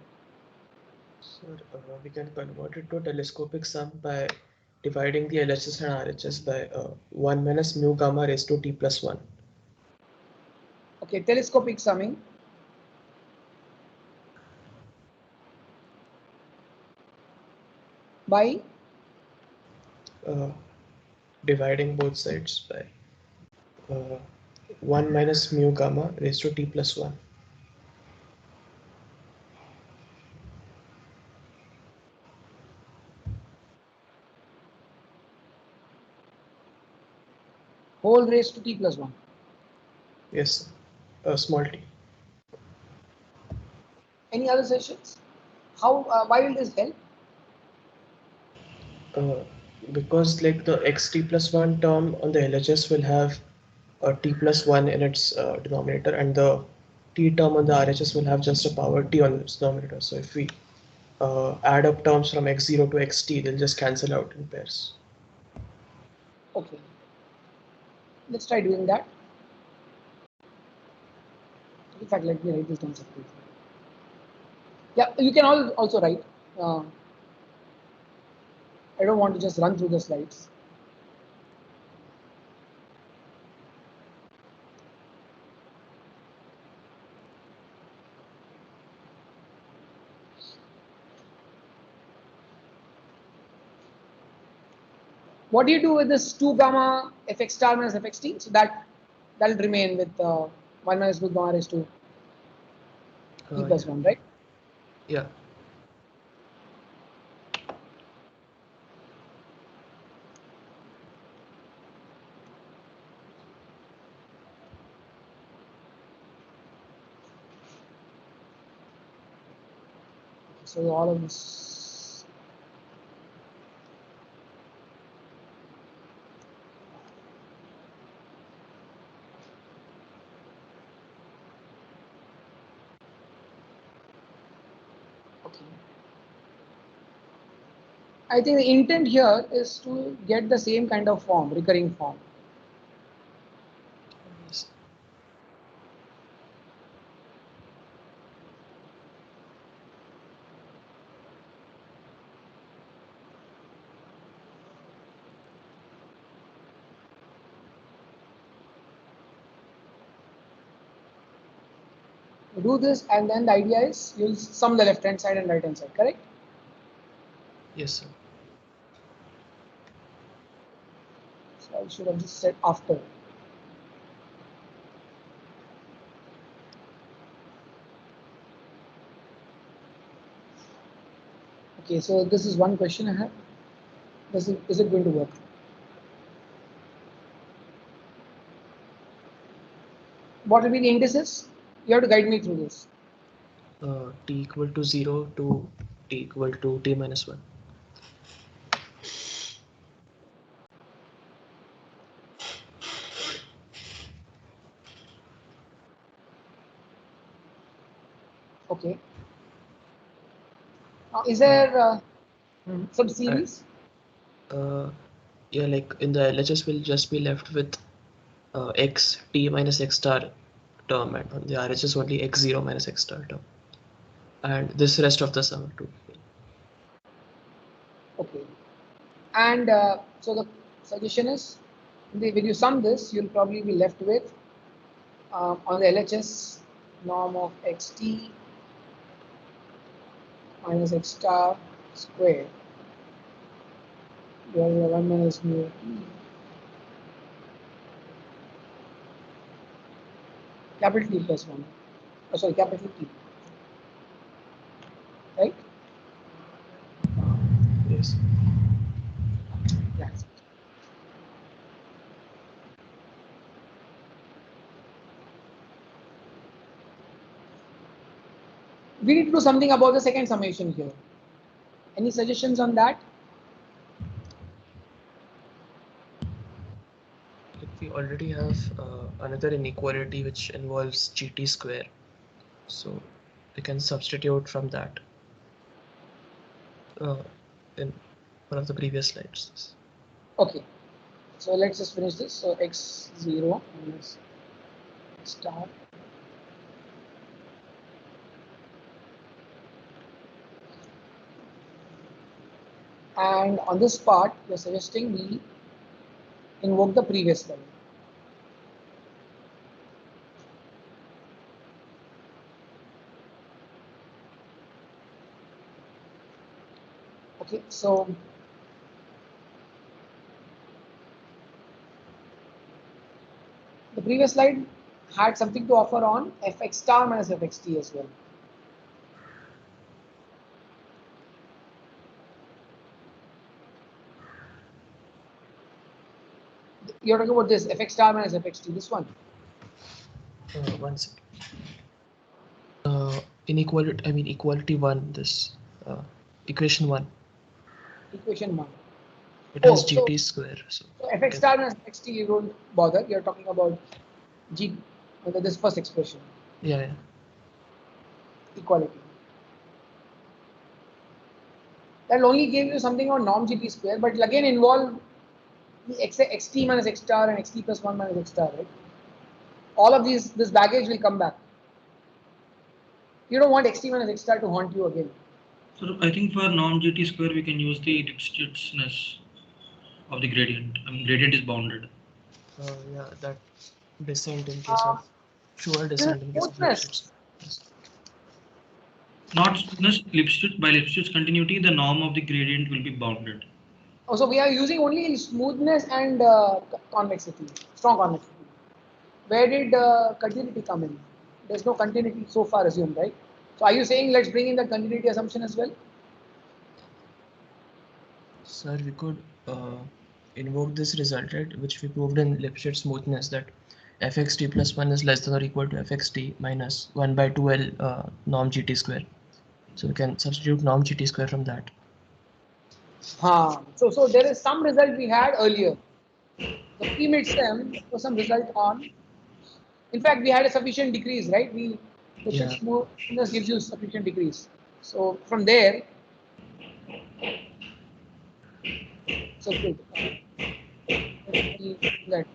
Sir, we can convert it to a telescopic sum by dividing the LHS and RHS by 1 minus mu gamma raised to t plus 1. Okay, telescopic summing. By? Dividing both sides by 1 minus mu gamma raised to t plus 1. Whole raised to t plus 1. Yes, small t. Any other suggestions? How? Why will this help? Because like the xt plus 1 term on the LHS will have a t plus 1 in its denominator, and the t term on the RHS will have just a power t on its denominator. So if we add up terms from x0 to xt, they'll just cancel out in pairs. Okay. Let's try doing that. In fact, let me write this down separately. Yeah, you can also write. I don't want to just run through the slides. What do you do with this 2 gamma fx star minus fxt? So that'll remain with 1 minus 2 gamma raised to t plus 1, right? Yeah. So all of this. Okay. I think the intent here is to get the same kind of form, recurring form. Yes. You do this, and then the idea is you'll sum the left hand side and right hand side, correct? Yes, sir. So I should have just said after. Okay, so this is one question I have. Is it going to work? What will be the indices? You have to guide me through this. T equal to 0 to t equal to t minus 1. Okay. Is there some series? Yeah, like in the LHS will just be left with x t minus x star term, and on the RHS only x0 minus x star term, and this rest of the sum too. Okay. And so the suggestion is, when you sum this, you'll probably be left with on the LHS norm of xt minus x star square divided by 1 minus mu t. Capital T plus 1. Oh, sorry, capital T. Right? Yes. Yes. We need to do something about the second summation here. Any suggestions on that? We already have another inequality which involves gt square, so we can substitute from that in one of the previous slides. Okay. So let's just finish this. So x0 minus x star and on this part you're suggesting we invoke the previous level. Okay, so the previous slide had something to offer on fx star minus fxt as well. You're talking about this fx star minus fxt, this one. One second. Inequality, I mean equality 1, this equation 1. Equation 1. It has gt square. So fx star minus fxt, you don't bother. You're talking about g, this first expression. Yeah. Equality. that will only give you something on norm GT square, but will again involve the xt minus x star and xt plus 1 minus x star, right? All of this baggage will come back. You don't want xt minus x star to haunt you again. So I think for norm GT square we can use the Lipschitzness of the gradient. I mean, gradient is bounded. Yeah, that descent in case of sure descent in case of Smoothness. Lipschitz. Not smoothness, Lipschitz, by Lipschitz continuity, the norm of the gradient will be bounded. Oh, so we are using only smoothness and convexity, strong convexity. Where did continuity come in? There's no continuity so far assumed, right? So are you saying let's bring in the continuity assumption as well? Sir, we could invoke this result, right, which we proved in Lipschitz smoothness, that fxt plus 1 is less than or equal to fxt minus 1 by 2l norm gt square. So we can substitute norm gt square from that. So there is some result we had earlier. The pre-midsem was some result on. In fact, we had a sufficient decrease, right? The Yeah. smoothness gives you sufficient decrease. So from there, so good. That.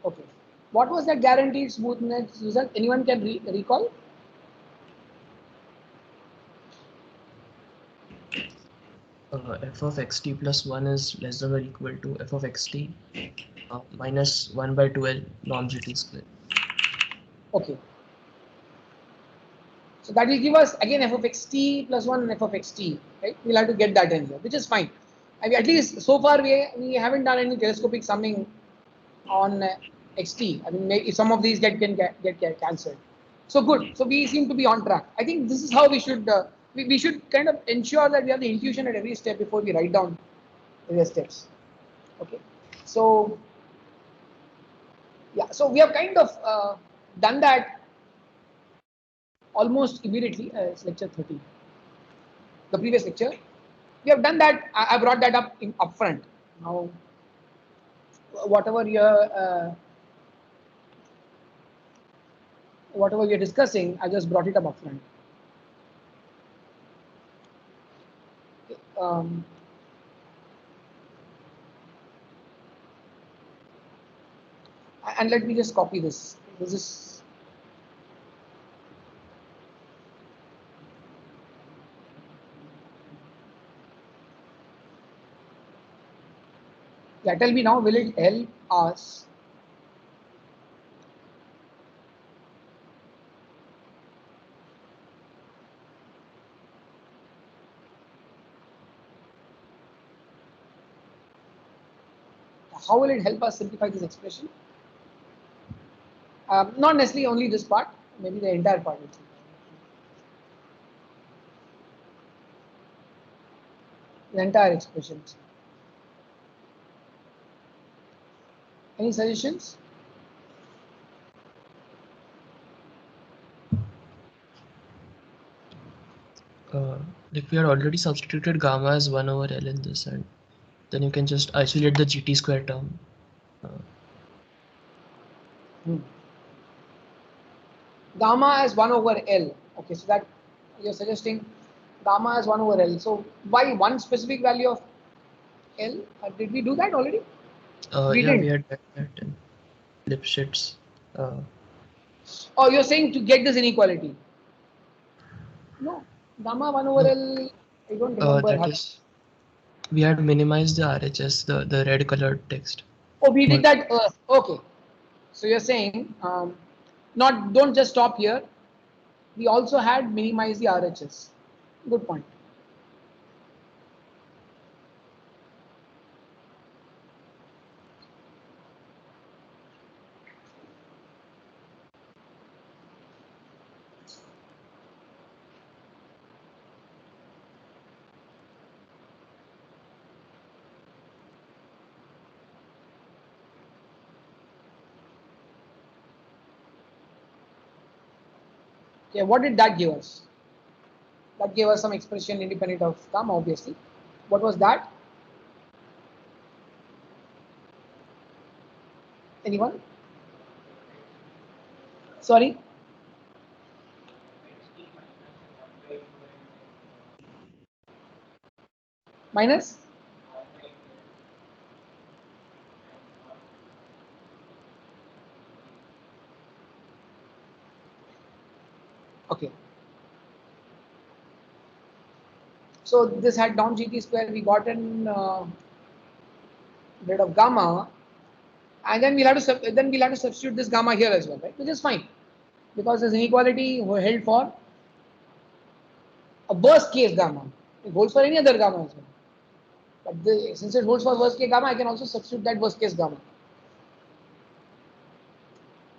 Okay. What was that guaranteed smoothness result? Anyone can recall? F of xt plus 1 is less than or equal to f of xt minus 1 by 2l norm gt square. Okay. So that will give us again f of xt plus 1 and f of xt, right? We'll have to get that in here, which is fine. I mean, at least so far we haven't done any telescopic summing on xt. I mean, maybe some of these get cancelled. So good. So we seem to be on track. I think this is how we should we should kind of ensure that we have the intuition at every step before we write down various steps. Okay. So yeah. So we have kind of done that almost immediately. It's lecture 30. The previous lecture, we have done that. I brought that up upfront. Now, whatever we are discussing, I just brought it up upfront. And let me just copy this. This is yeah. Tell me now, will it help us? How will it help us simplify this expression? Not necessarily only this part, maybe the entire part. The entire expression. Any suggestions? Like we had already substituted gamma as 1 over L in this, and then you can just isolate the GT square term. Gamma as 1 over L. Okay, so that you're suggesting gamma as 1 over L. So why one specific value of L? Did we do that already? We had that in Lipschitz. Oh, you're saying to get this inequality? No, gamma 1 over L. I don't remember. That is, we had minimized the RHS, the red colored text. Oh, we did that. Okay. So you're saying don't just stop here. We also had minimized the RHS. Good point. Okay, what did that give us? That gave us some expression independent of gamma, obviously. What was that? Anyone? Sorry? Minus? Okay. So this had norm GT square, we got in rid of gamma, and then we'll have to substitute this gamma here as well, right? Which is fine, because this inequality held for a worst case gamma. It holds for any other gamma as well. But since it holds for worst case gamma, I can also substitute that worst case gamma.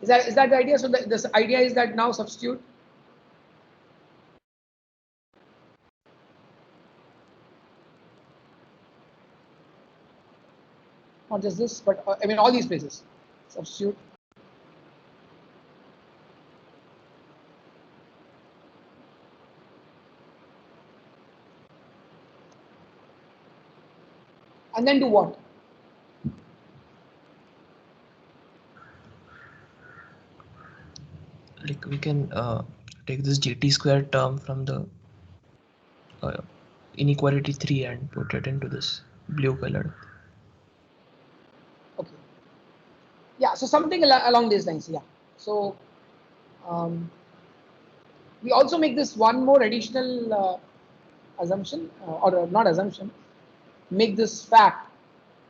Is that the idea? So this idea is that now substitute. Not just this, but I mean all these places. Substitute. And then do what? Like we can take this GT square term from the inequality 3 and put it into this blue colored. Okay. Yeah, so something along these lines, yeah. So we also make this one more additional assumption, or not assumption, make this fact,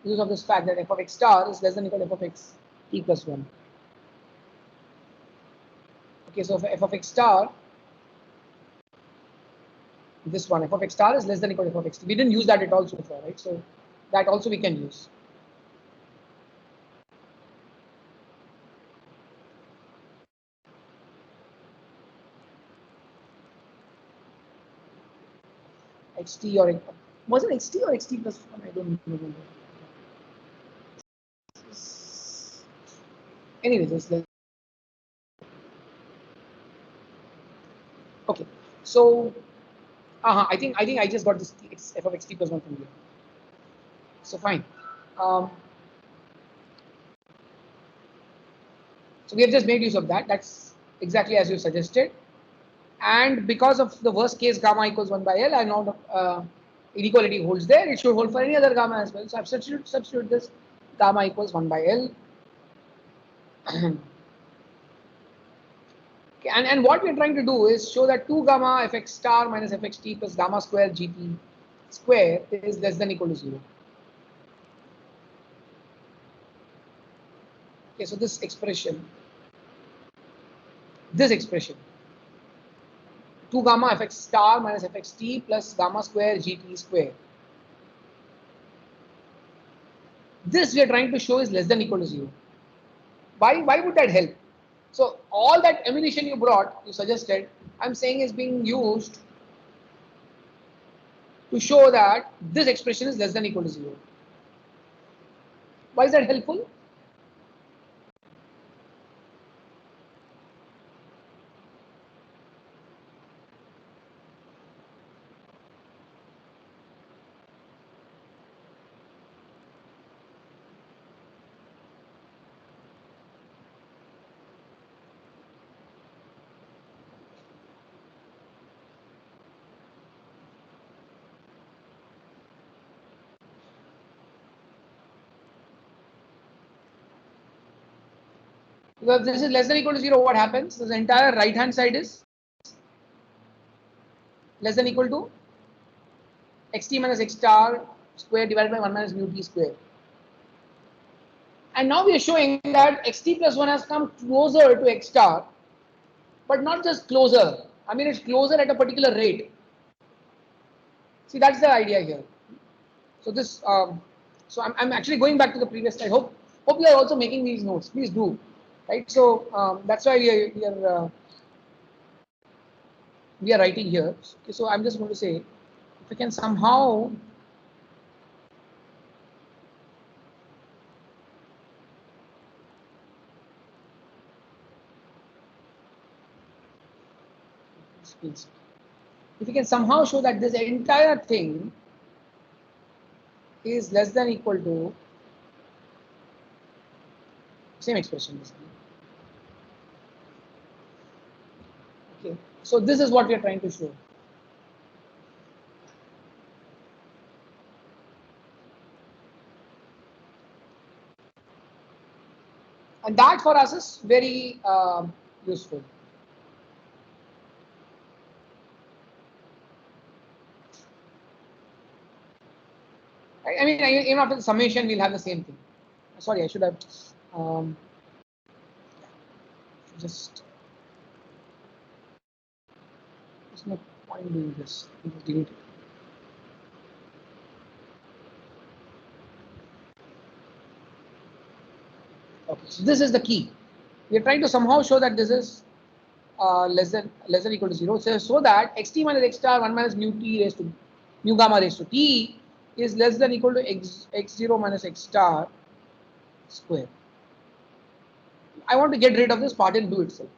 use of this fact that f of x star is less than equal to f of x t plus 1. Okay, so for f of x star, this one, f of x star is less than equal to f of x t. We didn't use that at all so far, right? So that also we can use. xt or was it xt or xt plus 1? I don't remember. Anyway, this okay. So I think I just got this f of xt plus 1 from here. So fine. So we have just made use of that. That's exactly as you suggested. And because of the worst case gamma equals 1 by L, I know the inequality holds there. It should hold for any other gamma as well. So I've substitute this gamma equals 1 by L. Okay, and what we're trying to do is show that 2 gamma fx star minus fxt plus gamma square gt square is less than equal to 0. Okay, so this expression 2 gamma fx star minus fxt plus gamma square gt square. This we are trying to show is less than equal to 0. Why would that help? So all that ammunition you brought, you suggested, I'm saying is being used to show that this expression is less than equal to 0. Why is that helpful? Because this is less than equal to 0, what happens? This entire right hand side is less than equal to xt minus x star square divided by 1 minus mu t square. And now we are showing that xt plus 1 has come closer to x star, but not just closer. I mean, it's closer at a particular rate. See, that's the idea here. So this, so I'm actually going back to the previous slide. Hope you are also making these notes. Please do, right? So that's why we are writing here. Okay, so I'm just going to say, if we can somehow means if you can somehow show that this entire thing is less than equal to same expression basically. Okay, so this is what we are trying to show. And that for us is very useful. I mean, even after the summation, we'll have the same thing. Sorry, I should have just. There's no point doing this. Just delete it. Okay, so this is the key. We are trying to somehow show that this is less than equal to 0. So that xt minus x star 1 minus mu t raised to mu gamma raised to t is less than equal to x0 minus x star square. I want to get rid of this part in blue itself.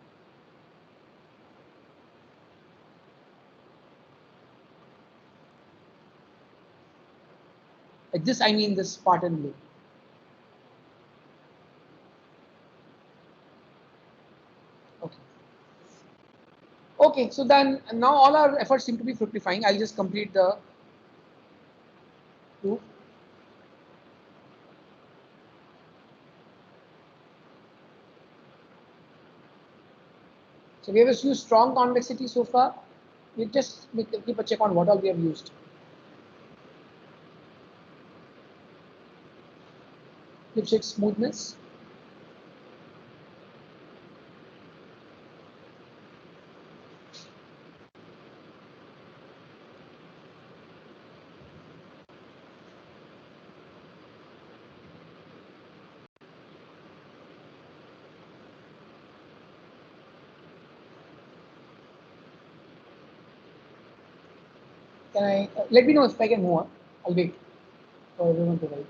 Like this, I mean this part in blue. Okay. Okay, so then now all our efforts seem to be fructifying. I'll just complete the proof. So we have used strong convexity so far. We just keep a check on what all we have used. Lipschitz smoothness. Can I let me know if I can move on? I'll wait for everyone to write.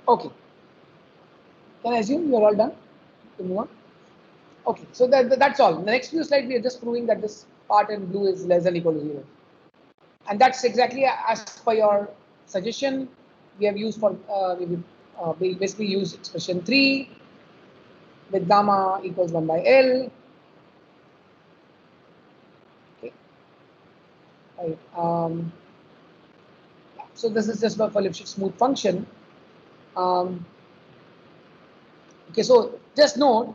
Okay. Can I assume you're all done? To move on. Okay, so that's all. The next few slides we are just proving that this part in blue is less than equal to 0, and that's exactly as per your suggestion. We have used for we basically use expression 3 with gamma equals 1 by L. Okay. Right. So this is just for Lipschitz smooth function. Okay, so just note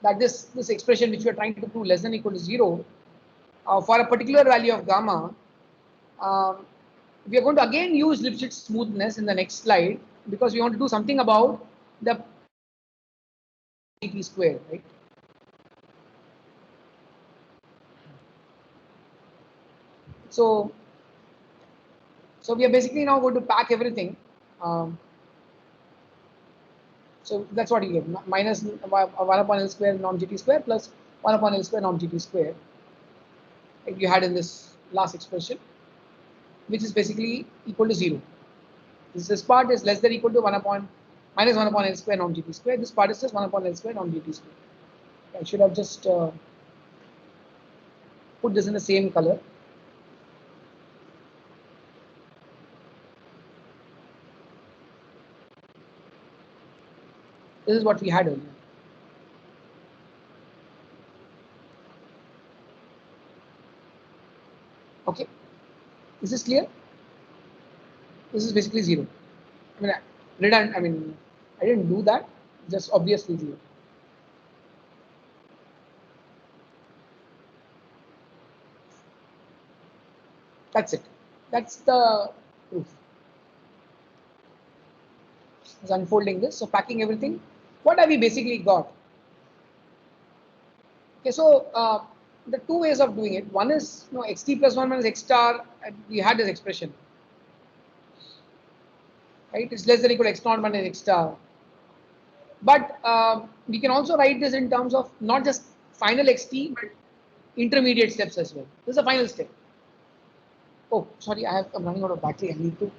that this expression which we are trying to prove less than equal to 0 for a particular value of gamma, we are going to again use Lipschitz smoothness in the next slide because we want to do something about the GT square, right? So we are basically now going to pack everything. So that's what you get, minus 1 upon L square norm GT square plus 1 upon L square norm GT square, like you had in this last expression, which is basically equal to 0. This part is less than equal to minus 1 upon L square norm GT square. This part is just 1 upon L square norm GT square. I should have just put this in the same color. This is what we had earlier. Okay, is this clear? This is basically 0. I mean, I didn't do that, just obviously 0. That's it. That's the proof. Is unfolding this. So packing everything. What have we basically got? Okay, so the two ways of doing it. One is xt plus 1 minus x star, and we had this expression. Right? It's less than or equal to x naught minus x star. But we can also write this in terms of not just final xt, but intermediate steps as well. This is a final step. Oh, sorry, I'm running out of battery. I need to.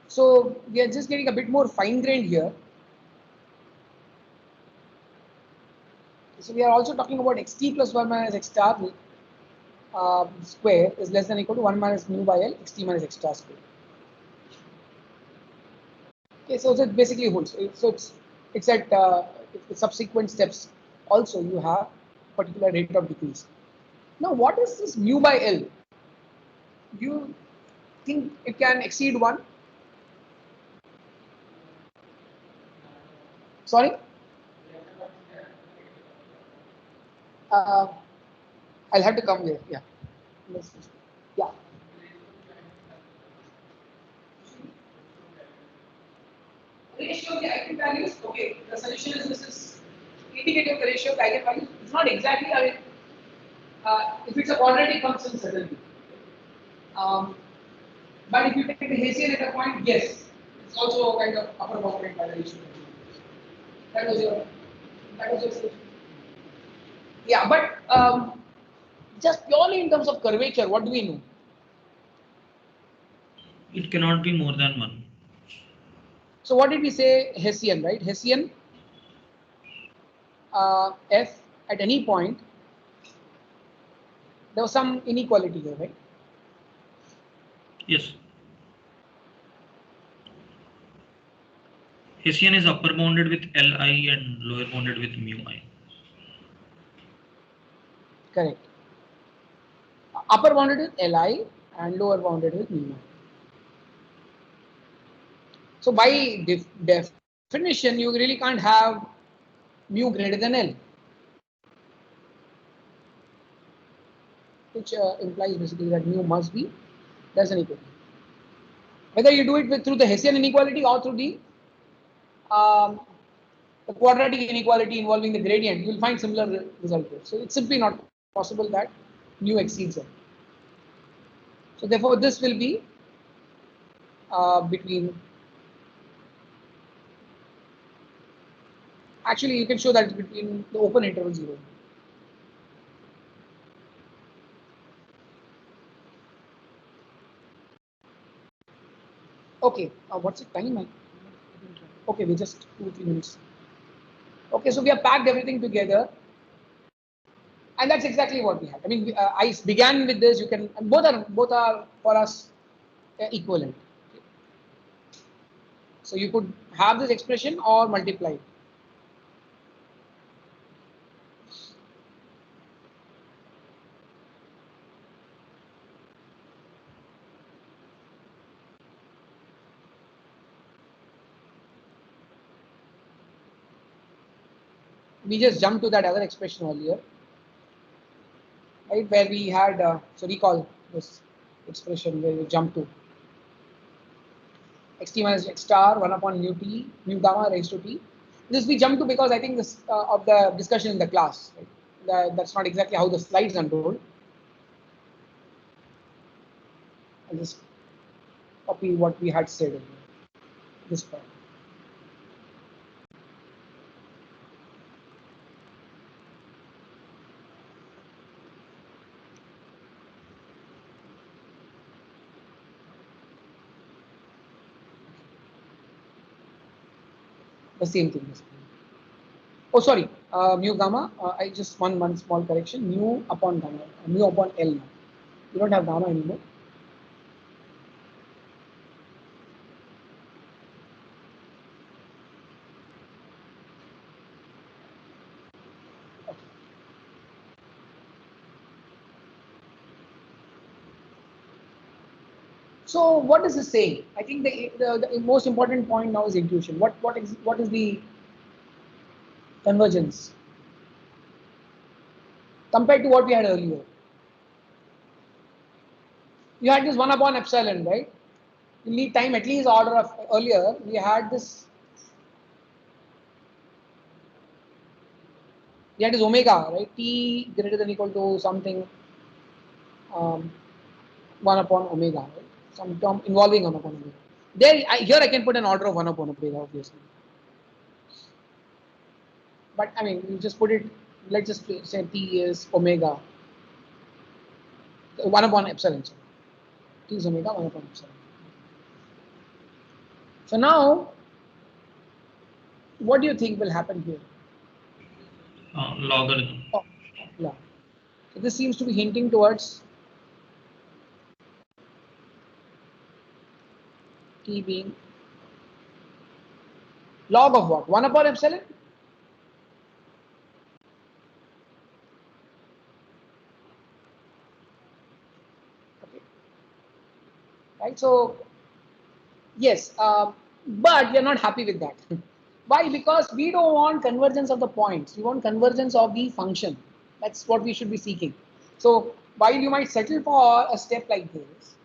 So we are just getting a bit more fine-grained here. So we are also talking about xt plus 1 minus x star square is less than or equal to 1 minus mu by L xt minus x star square. Okay, so it basically holds. So it's at the subsequent steps also you have particular rate of decrease. Now, what is this mu by L? Do you think it can exceed 1? Sorry? I'll have to come there. Yeah. Yeah. Ratio of the eigenvalues. Okay. The solution is this is indicative of the ratio of the eigenvalues. It's not exactly. If it's a quadratic function, certainly. But if you take the Hessian at a point, yes, it's also kind of upper bounded by the ratio. That was your solution. Yeah, but just purely in terms of curvature, what do we know? It cannot be more than 1. So what did we say? Hessian, right? Hessian f at any point. There was some inequality here, right? Yes. Hessian is upper bounded with Li and lower bounded with mu I. Correct. Upper bounded with Li and lower bounded with mu I. So by definition, you really can't have mu greater than L, which implies basically that mu must be less than or equal to. Whether you do it through the Hessian inequality or through the quadratic inequality involving the gradient, you will find similar result here. So it's simply not possible that mu exceeds L. So therefore, this will be between. Actually, you can show that it's between the open interval 0. Okay, what's the time? Okay, we just 2-3 minutes. Okay, so we have packed everything together, and that's exactly what we have. I mean, I began with this. You can both are for us equivalent. Okay. So you could have this expression or multiply it. We just jumped to that other expression earlier, right, where we had, so recall this expression where we jumped to xt minus x star 1 upon mu t, mu gamma raised to t. This we jumped to because I think this of the discussion in the class. Right? That's not exactly how the slides unrolled. I'll just copy what we had said earlier. This part. The same thing. Oh, sorry, mu gamma. I just one small correction. Mu upon gamma. Mu upon L now. You don't have gamma anymore. So what is this saying? I think the most important point now is intuition. What is the convergence compared to what we had earlier? You had this 1 upon epsilon, right? You need time at least order of earlier. We had this. We had this omega, right? T greater than equal to something 1 upon omega, right? Some term involving 1 upon omega. Here I can put an order of 1 upon omega, obviously. But I mean, you just put it, let's just say T is omega, 1 upon epsilon. Sorry. T is omega, 1 upon epsilon. So now, what do you think will happen here? Logarithm. Oh, yeah. So this seems to be hinting towards T being log of what? 1 upon epsilon? Okay. Right. So yes, but we are not happy with that. Why? Because we don't want convergence of the points. We want convergence of the function. That's what we should be seeking. So while you might settle for a step like this,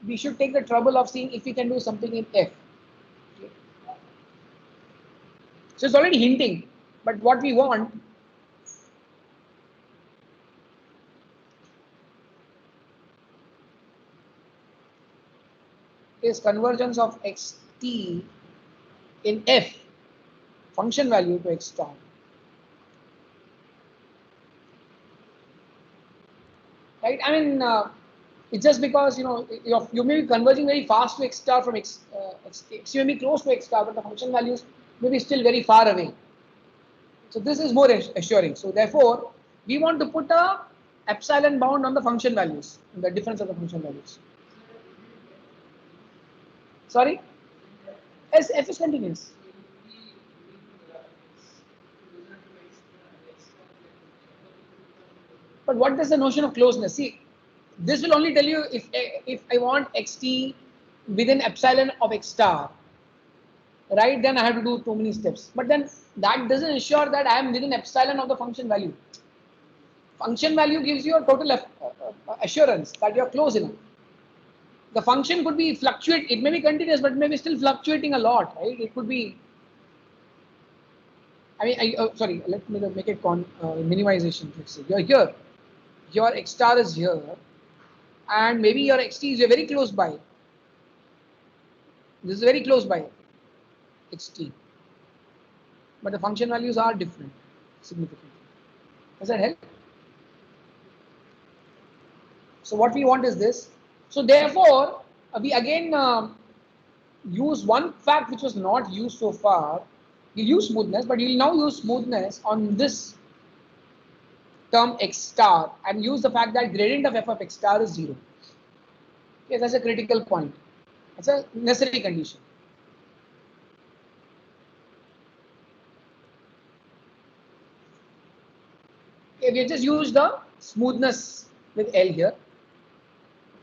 we should take the trouble of seeing if we can do something in F. Okay. So it's already hinting, but what we want is convergence of xt in F, function value to x star. Right? I mean, it's just because you may be converging very fast to x star from x may be close to x star, but the function values may be still very far away. So this is more assuring. So therefore, we want to put a epsilon bound on the function values, the difference of the function values. Sorry? Yes, F is continuous. But what is the notion of closeness? See, this will only tell you if I want xt within epsilon of x star, right? Then I have to do too many steps. But then that doesn't ensure that I am within epsilon of the function value. Function value gives you a total assurance that you are close enough. The function could be fluctuate. It may be continuous, but it may be still fluctuating a lot, right? It could be. I mean, sorry. Let me make it minimization. Let's say you're here. Your x star is here, and maybe your xt is very close by. This is very close by xt, but the function values are different significantly. Does that help? So what we want is this. So therefore, we again use one fact which was not used so far. We use smoothness, but you will now use smoothness on this term x star and use the fact that gradient of f of x star is 0. Okay, that's a critical point. That's a necessary condition. Okay, we just use the smoothness with L here.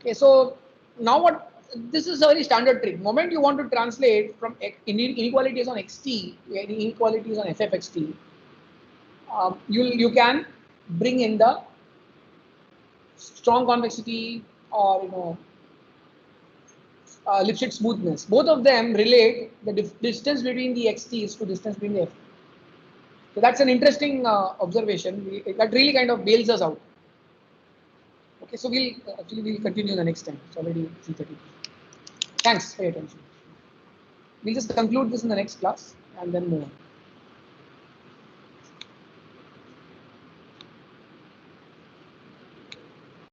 Okay, so now what? This is a very standard trick. Moment you want to translate from inequalities on xt, inequalities on f of xt, you can bring in the strong convexity or Lipschitz smoothness. Both of them relate the distance between the xt's to distance between the f. So that's an interesting observation. That really kind of bails us out. Okay, so we'll continue the next time. It's already 3:30. Thanks for your attention. We'll just conclude this in the next class and then move on.